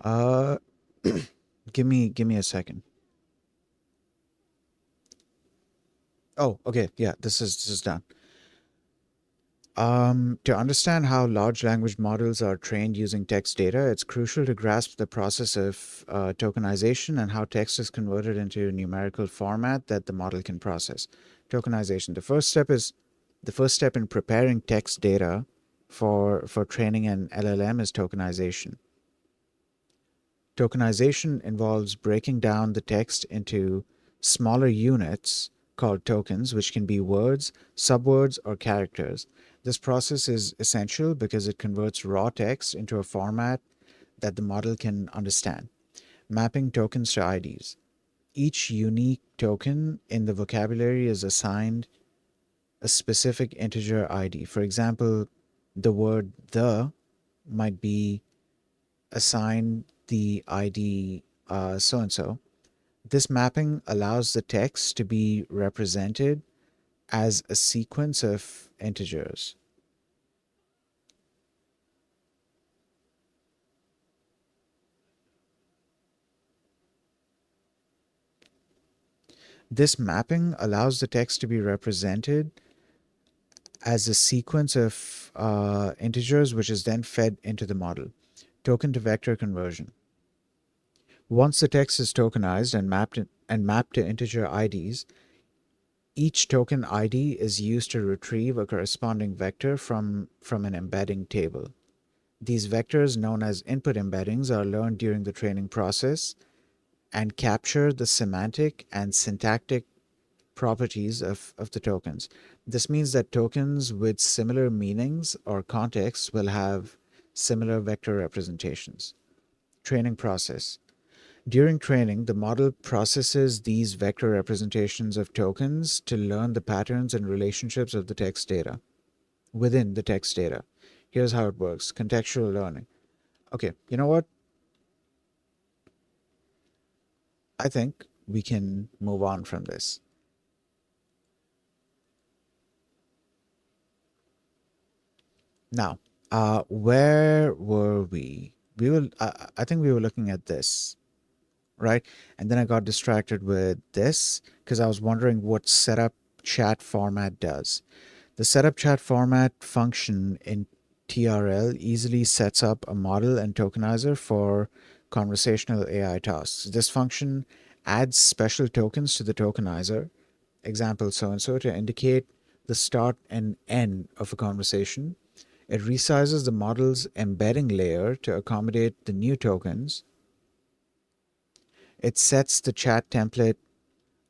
Uh, give me a second. Oh, okay, yeah, this is done. To understand how large language models are trained using text data, it's crucial to grasp the process of tokenization and how text is converted into a numerical format that the model can process. Tokenization. The first step in preparing text data for training an LLM is tokenization. Tokenization involves breaking down the text into smaller units called tokens, which can be words, subwords, or characters. This process is essential because it converts raw text into a format that the model can understand. Mapping tokens to IDs. Each unique token in the vocabulary is assigned a specific integer ID. For example, the word the might be assigned the ID so and so. This mapping allows the text to be represented as a sequence of integers. This mapping allows the text to be represented as a sequence of integers, which is then fed into the model. Token to vector conversion. Once the text is tokenized and mapped to integer IDs, each token ID is used to retrieve a corresponding vector from an embedding table. These vectors, known as input embeddings, are learned during the training process and capture the semantic and syntactic properties of the tokens. This means that tokens with similar meanings or contexts will have similar vector representations. Training process. During training, the model processes these vector representations of tokens to learn the patterns and relationships of the text data within the text data. Here's how it works: contextual learning. Okay, you know what? I think we can move on from this. Now, where were we? I think we were looking at this, right? And then I got distracted with this because I was wondering what setup chat format does. The setup chat format function in TRL easily sets up a model and tokenizer for conversational AI tasks. This function adds special tokens to the tokenizer, example so and so, to indicate the start and end of a conversation. It resizes the model's embedding layer to accommodate the new tokens. It sets the chat template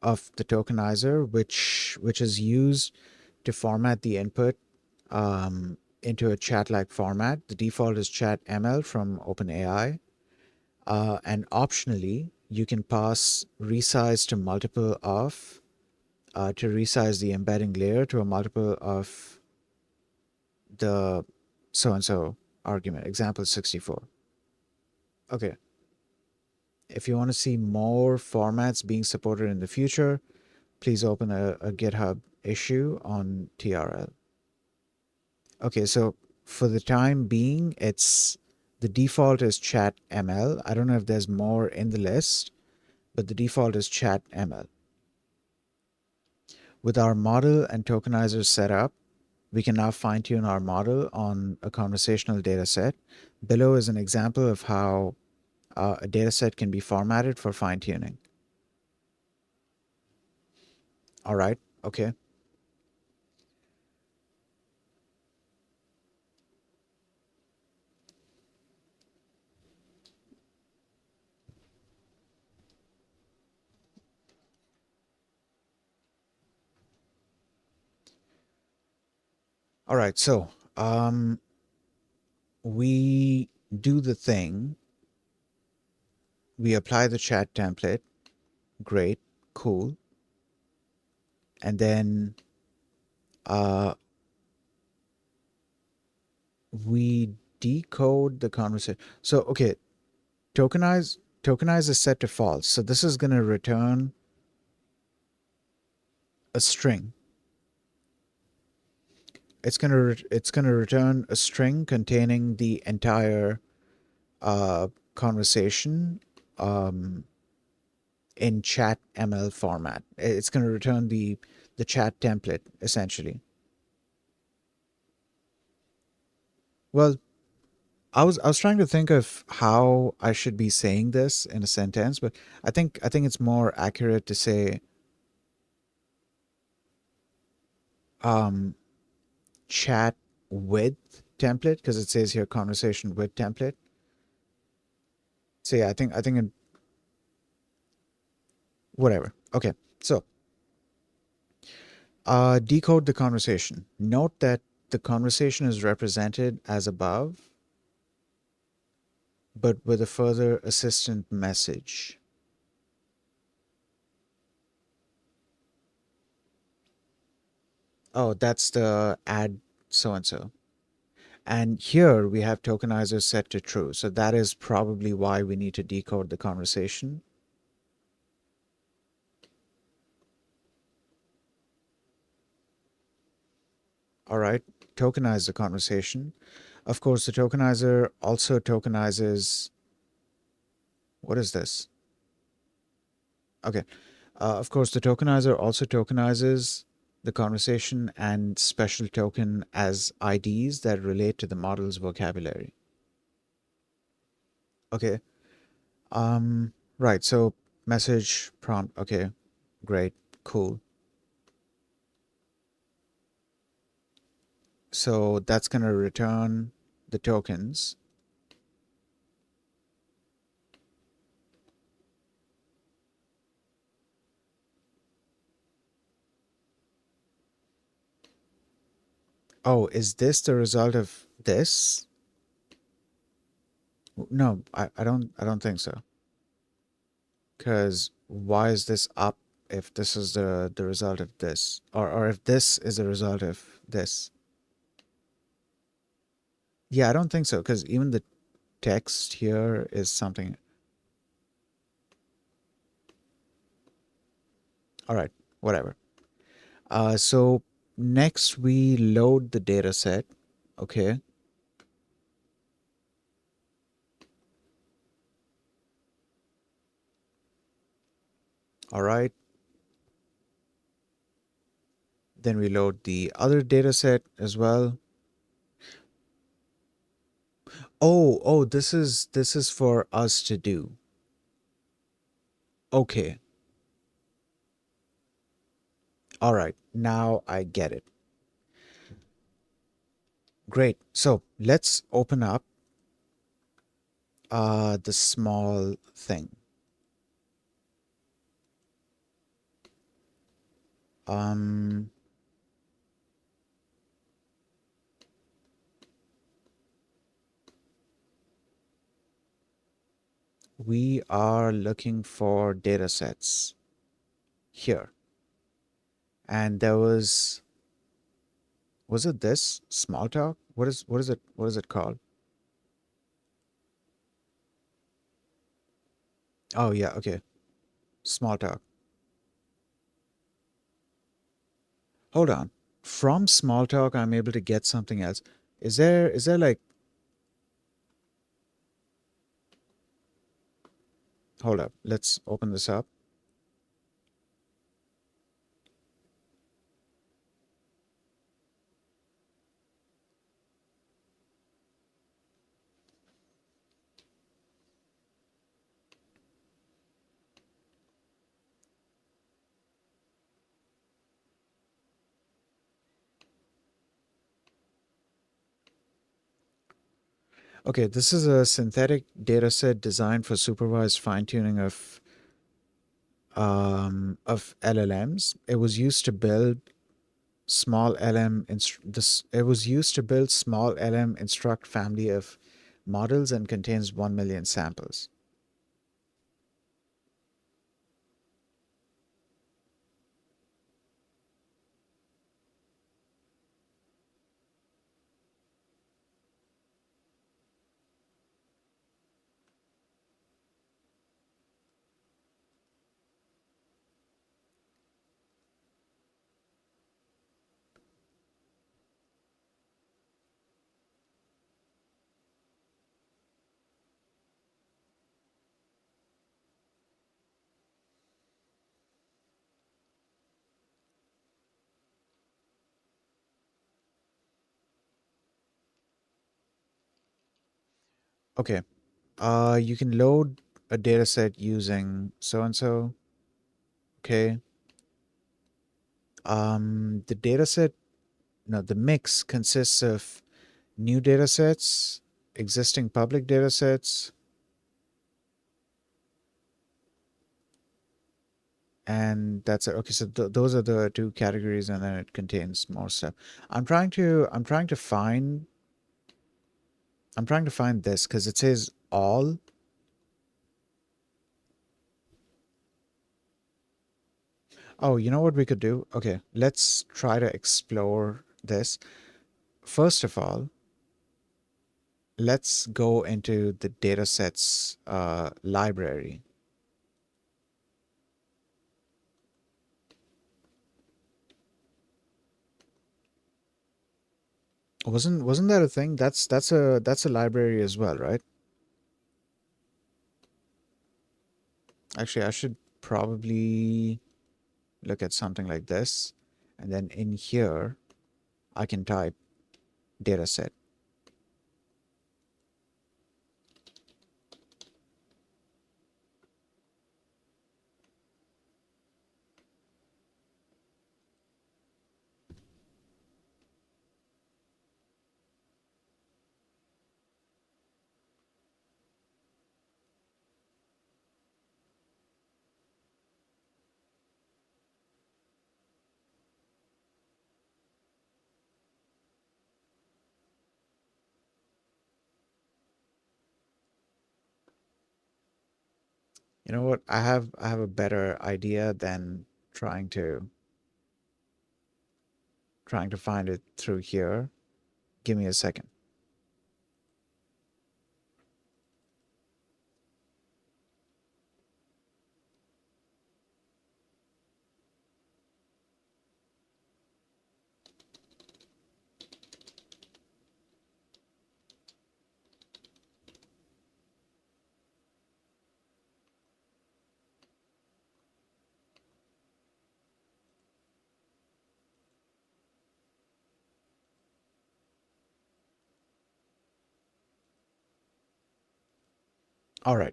of the tokenizer, which is used to format the input into a chat-like format. The default is chat ML from OpenAI, and optionally you can pass resize to multiple of to resize the embedding layer to a multiple of the so and so argument. Example 64. Okay. If you want to see more formats being supported in the future, please open a GitHub issue on TRL. Okay, so for the time being, it's the default is chat ML. I don't know if there's more in the list, but the default is chat ML. With our model and tokenizer set up, we can now fine tune our model on a conversational data set. Below is an example of how a data set can be formatted for fine tuning. All right, okay. All right, so we do the thing, we apply the chat template, great, cool, and then uh, we decode the conversation. So okay, tokenize is set to false. So this is going to return a string. It's going to return a string containing the entire conversation um, in chat ML format. It's going to return the chat template essentially. Well, I was trying to think of how I should be saying this in a sentence, but I think it's more accurate to say um, chat with template because it says here conversation with template. So yeah, I think whatever. Okay, so decode the conversation. Note that the conversation is represented as above, but with a further assistant message. Oh, that's the add so and so. And here we have tokenizer set to true. So that is probably why we need to decode the conversation. All right, tokenize the conversation. Of course, the tokenizer also tokenizes. What is this? Okay. Of course, the tokenizer also tokenizes the conversation and special token as IDs that relate to the model's vocabulary. Okay. Right. So message prompt. Okay. Great. Cool. So that's going to return the tokens. Oh, is this the result of this? No, I don't think so. Because why is this up if this is the result of this, or if this is a result of this? Yeah, I don't think so. Because even the text here is something. All right, whatever. So next we load the data set. Okay. All right. Then we load the other data set as well. Oh, this is for us to do. Okay. All right. Now I get it. Great. So let's open up the small thing. Um, we are looking for data sets here. And there was it this small talk? What is it called? Oh yeah, okay. Small talk. Hold on. From small talk I'm able to get something else. Is there like, hold up. Let's open this up. Okay, this is a synthetic data set designed for supervised fine-tuning of LLMs. It was used to build small LM this it was used to build small LM instruct family of models and contains 1 million samples. Okay. You can load a data set using so and so. Okay. The data set, no, the mix consists of new data sets, existing public data sets, and that's it. Okay, so those are the two categories, and then it contains more stuff. I'm trying to find this because it says all. Oh, you know what we could do? Okay, let's try to explore this. First of all, let's go into the datasets library. Wasn't that a thing? That's a library as well, right? Actually, I should probably look at something like this, and then in here I can type dataset. You know what? I have a better idea than trying to trying to find it through here. Give me a second. All right.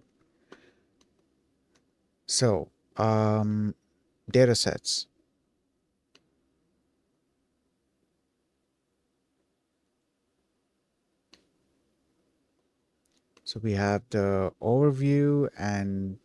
So, data sets. So we have the overview and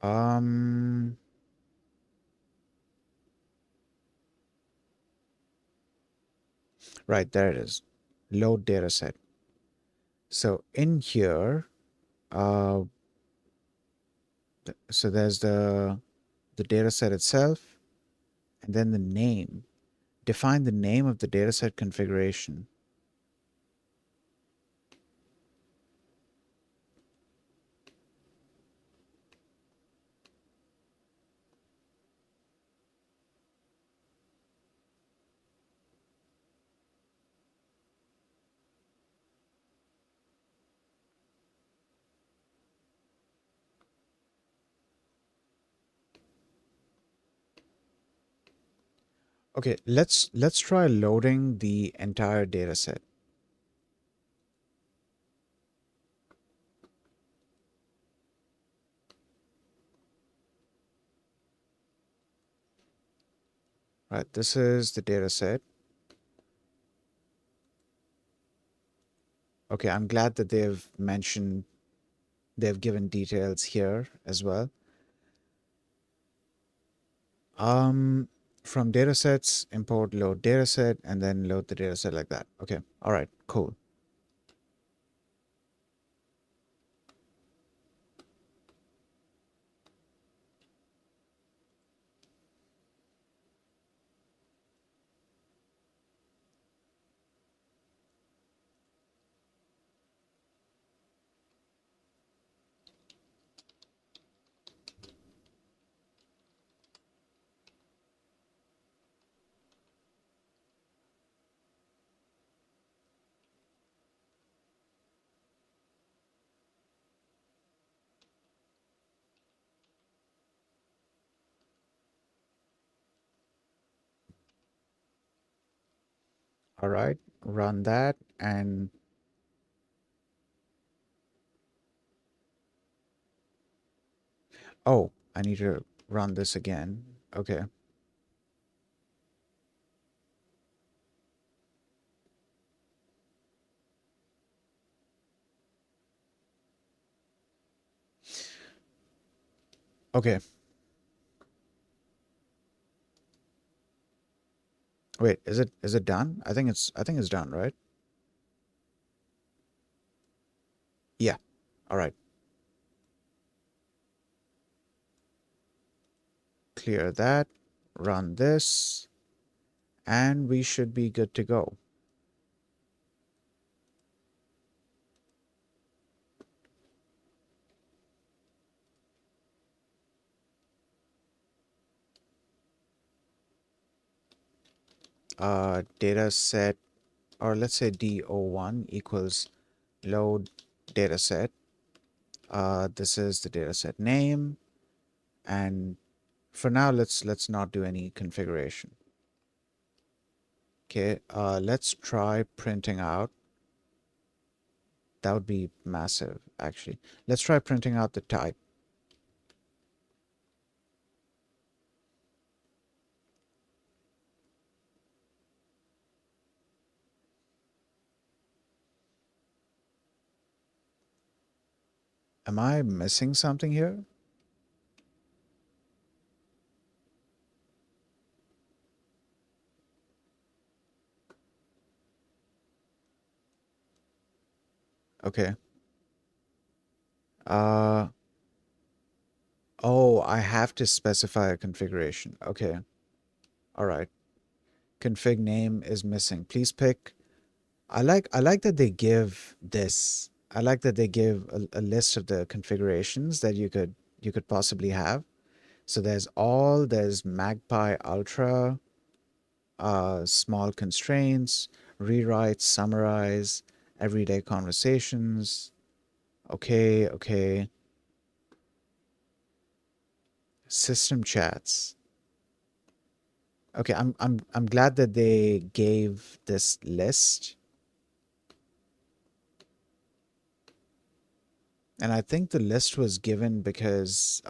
um, right, there it is. Load data set. So in here, uh, so there's the data set itself and then the name. Define the name of the dataset configuration. Okay, let's try loading the entire dataset. Right, this is the dataset. Okay, I'm glad that they've given details here as well. Um, from datasets, import load dataset, and then load the dataset like that. Okay, all right, cool. All right, run that, and oh, I need to run this again. Okay, okay. Wait, is it done? I think it's done, right? Yeah. All right. Clear that. Run this, and we should be good to go. Data set, or let's say DO1 equals load data set. This is the data set name, and for now, let's not do any configuration. Okay, let's try printing out. That would be massive, actually. Let's try printing out the type. Am I missing something here? Okay. Uh, oh, I have to specify a configuration. Okay. All right. Config name is missing. Please pick. I like that they give this. I like that they give a list of the configurations that you could possibly have. So there's Magpie Ultra, small constraints, rewrite, summarize, everyday conversations. Okay, okay. System chats. Okay, I'm glad that they gave this list. And I think the list was given because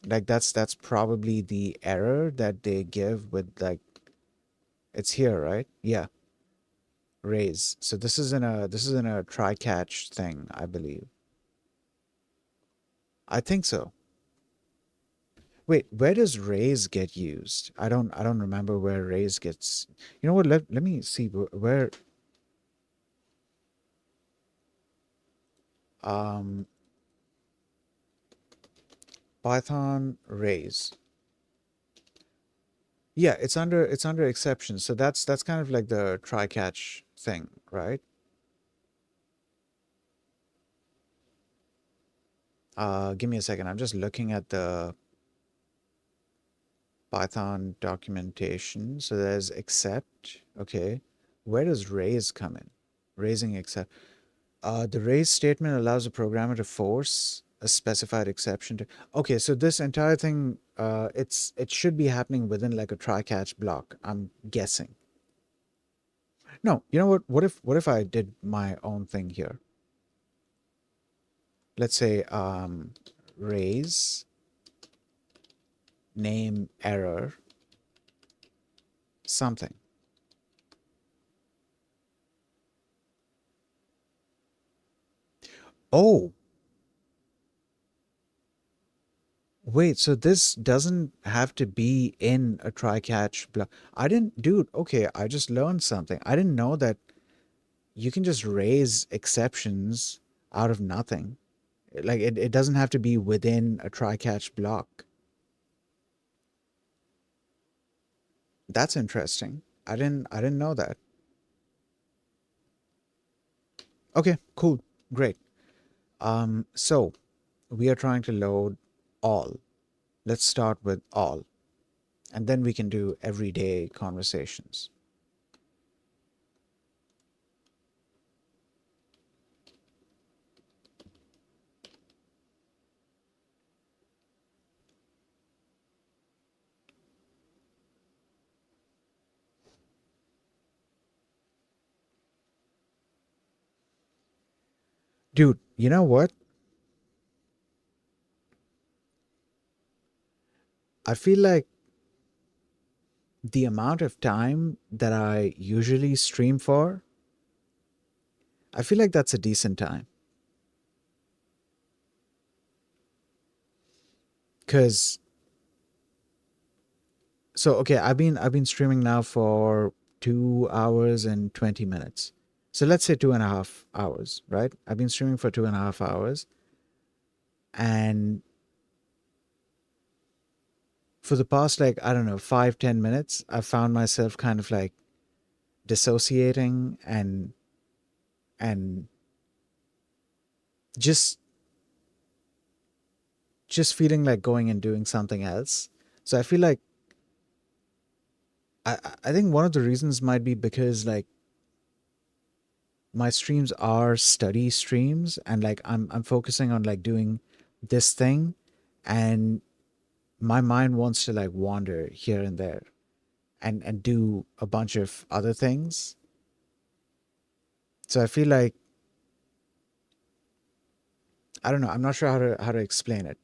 like that's probably the error that they give with like it's here, right? Yeah, raise. So this is in a try catch thing, I believe. I think so. Wait, where does raise get used? I don't remember where raise gets. You know what? Let me see where um Python raise. Yeah, it's under exceptions. So that's kind of like the try catch thing, right? Give me a second. I'm just looking at the Python documentation. So there's except. Okay. Where does raise come in? Raising except. The raise statement allows a programmer to force a specified exception to. Okay, so this entire thing, it should be happening within like a try catch block. I'm guessing. No, you know what? What if I did my own thing here? Let's say raise name error something. Oh, wait, so this doesn't have to be in a try catch block. I didn't, dude, okay, I just learned something. I didn't know that you can just raise exceptions out of nothing. Like it doesn't have to be within a try catch block. That's interesting. I didn't know that. Okay, cool. Great. So we are trying to load all. Let's start with all, and then we can do everyday conversations. Dude, you know what? I feel like the amount of time that I usually stream for, I feel like that's a decent time. Cause so okay, I've been streaming now for 2 hours and 20 minutes. So let's say 2.5 hours, right? I've been streaming for 2.5 hours, and for the past like I don't know 5-10 minutes, I found myself kind of like dissociating and just just feeling like going and doing something else. So I feel like I think one of the reasons might be because like my streams are study streams and like I'm focusing on like doing this thing, and my mind wants to like wander here and there and do a bunch of other things. So I feel like I don't know, I'm not sure how to explain it.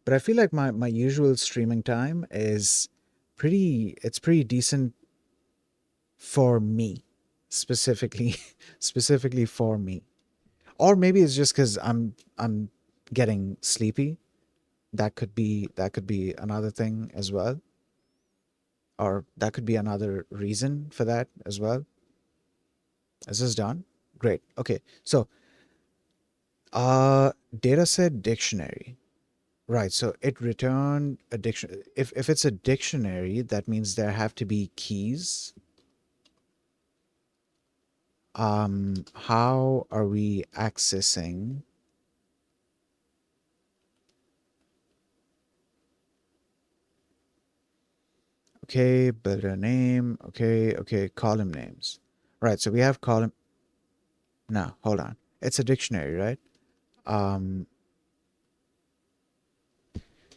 But I feel like my usual streaming time is pretty it's pretty decent for me. specifically specifically for me. Or maybe it's just because I'm getting sleepy. That could be another thing as well, or that could be another reason for that as well. Is this done? Great. Okay. So, data set dictionary. Right. So it returned a diction. If it's a dictionary, that means there have to be keys. How are we accessing? Okay, builder name. Okay, okay, column names. Right. So we have column. No, hold on. It's a dictionary, right? Um,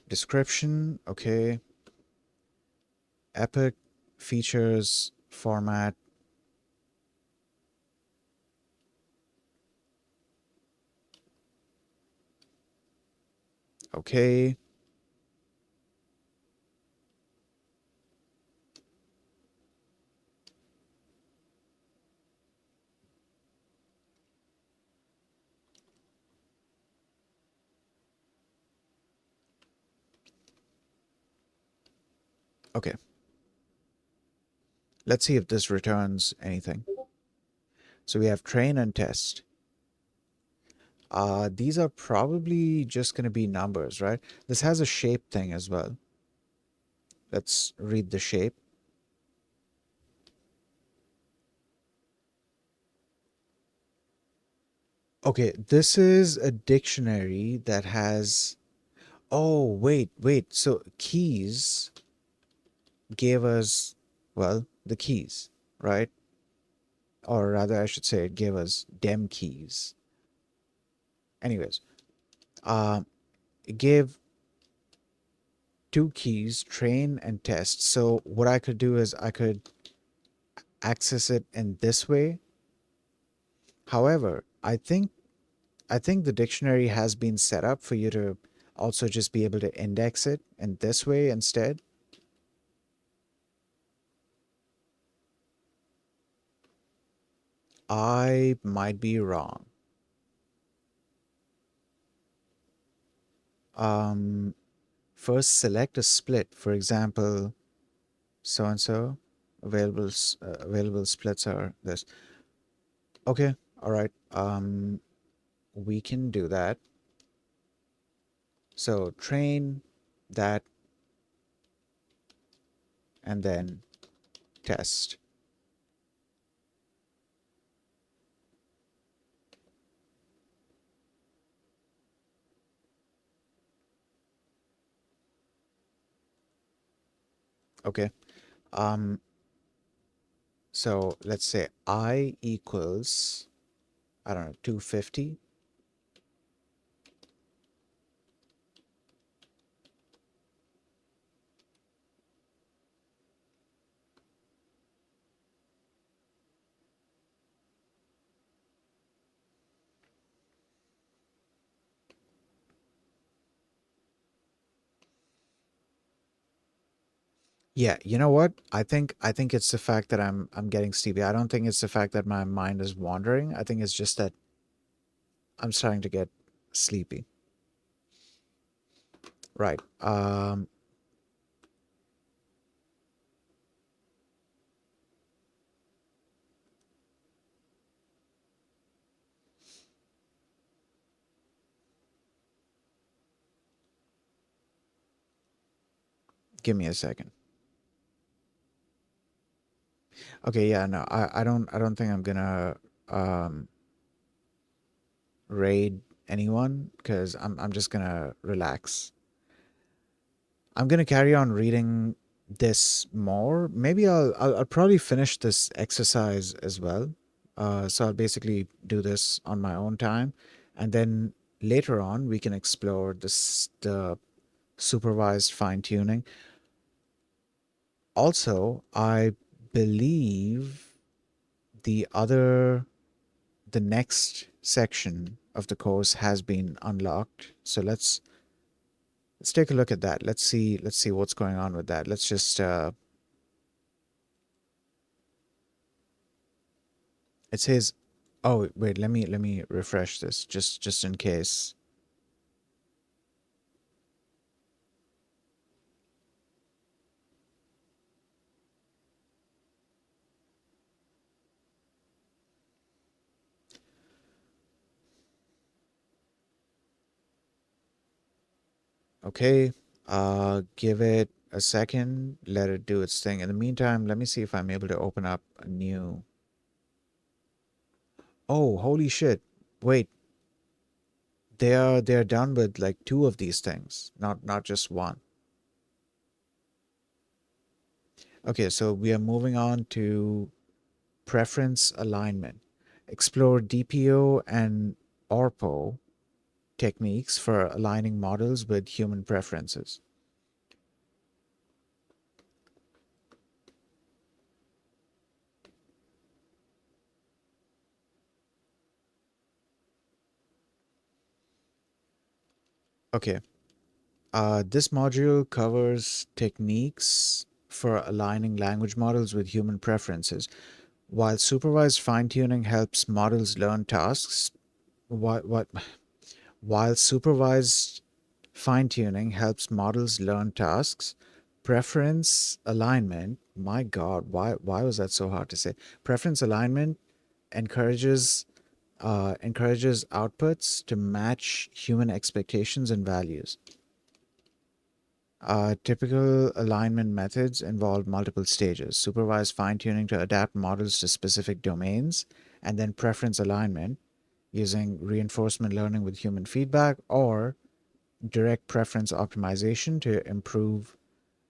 description. Okay. Epic features format. Okay. Okay. Let's see if this returns anything. So we have train and test. These are probably just going to be numbers, right? This has a shape thing as well. Let's read the shape. Okay, this is a dictionary that has. Oh, wait, wait. So keys gave us, well, the keys, right? Or rather, I should say, it gave us dem keys. Anyways, it gave two keys, train and test. So what I could do is I could access it in this way. However, I think the dictionary has been set up for you to also just be able to index it in this way instead. I might be wrong. Um, First, select a split. For example, so and so. Available splits are this. Okay, all right. We can do that. So train that and then test. Okay. Um, so let's say I equals, I don't know, 250. Yeah, you know what? I think it's the fact that I'm getting sleepy. I don't think it's the fact that my mind is wandering. I think it's just that I'm starting to get sleepy. Right. Give me a second. Okay, yeah, no, I don't think I'm gonna um raid anyone because I'm just gonna relax. I'm gonna carry on reading this more. Maybe I'll probably finish this exercise as well. So I'll basically do this on my own time, and then later on we can explore the supervised fine tuning. Also, I believe the next section of the course has been unlocked. So let's take a look at that. Let's see what's going on with that. Let's just It says, oh wait, let me refresh this just in case. Okay, give it a second, let it do its thing. In the meantime, let me see if I'm able to open up a new. Oh, holy shit. Wait, they're done with like two of these things, not just one. Okay, so we are moving on to preference alignment. Explore DPO and ORPO techniques for aligning models with human preferences. Okay, this module covers techniques for aligning language models with human preferences. While supervised fine-tuning helps models learn tasks, what while supervised fine-tuning helps models learn tasks, preference alignment, my God, why was that so hard to say? Preference alignment encourages encourages outputs to match human expectations and values. Typical alignment methods involve multiple stages: supervised fine tuning to adapt models to specific domains, and then preference alignment using reinforcement learning with human feedback, or direct preference optimization to improve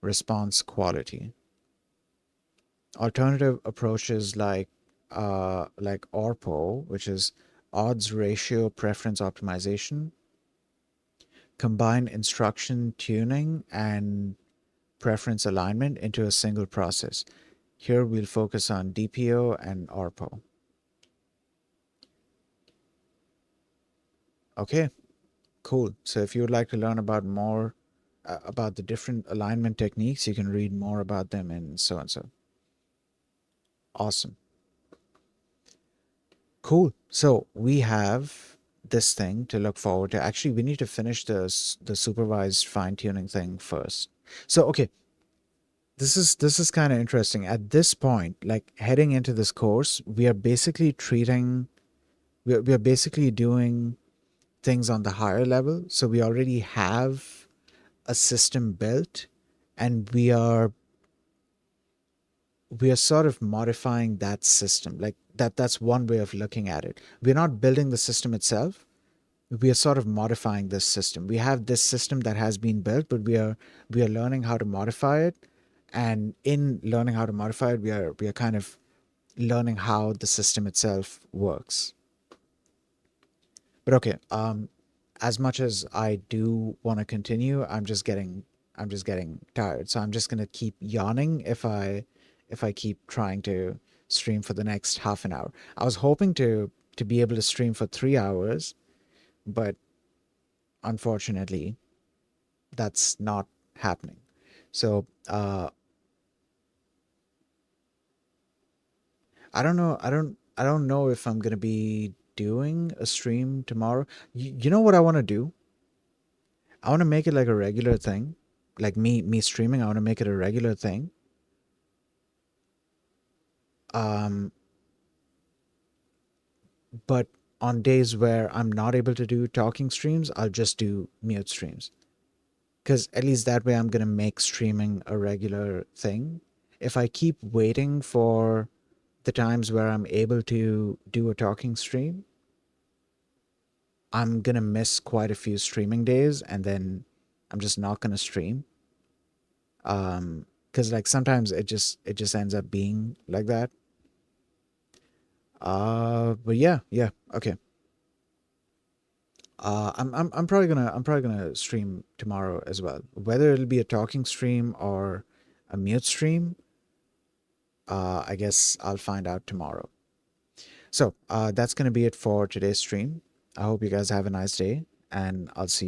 response quality. Alternative approaches like ORPO, which is odds ratio preference optimization, combine instruction tuning and preference alignment into a single process. Here we'll focus on DPO and ORPO. Okay, cool. So if you would like to learn about more about the different alignment techniques, you can read more about them in so and so. Awesome. Cool. So we have this thing to look forward to. Actually, we need to finish the supervised fine tuning thing first. So okay, this is kind of interesting. At this point, like heading into this course, we are basically treating we are basically doing things on the higher level. So we already have a system built, and we are sort of modifying that system. Like that's one way of looking at it. We're not building the system itself. We are sort of modifying this system. We have this system that has been built, but we are learning how to modify it. And in learning how to modify it, we are kind of learning how the system itself works. But okay, as much as I do want to continue, I'm just getting tired. So I'm just gonna keep yawning if I keep trying to stream for the next half an hour. I was hoping to be able to stream for 3 hours, but unfortunately, that's not happening. So I don't know if I'm gonna be doing a stream tomorrow. You know what I want to do? I want to make it like a regular thing, like me streaming. I want to make it a regular thing. Um, but on days where I'm not able to do talking streams, I'll just do mute streams. Because at least that way I'm gonna make streaming a regular thing. If I keep waiting for the times where I'm able to do a talking stream, I'm gonna miss quite a few streaming days, and then I'm just not gonna stream. Because like sometimes it just ends up being like that. But yeah, okay. I'm probably gonna stream tomorrow as well. Whether it'll be a talking stream or a mute stream, I guess I'll find out tomorrow. So that's gonna be it for today's stream. I hope you guys have a nice day, and I'll see you.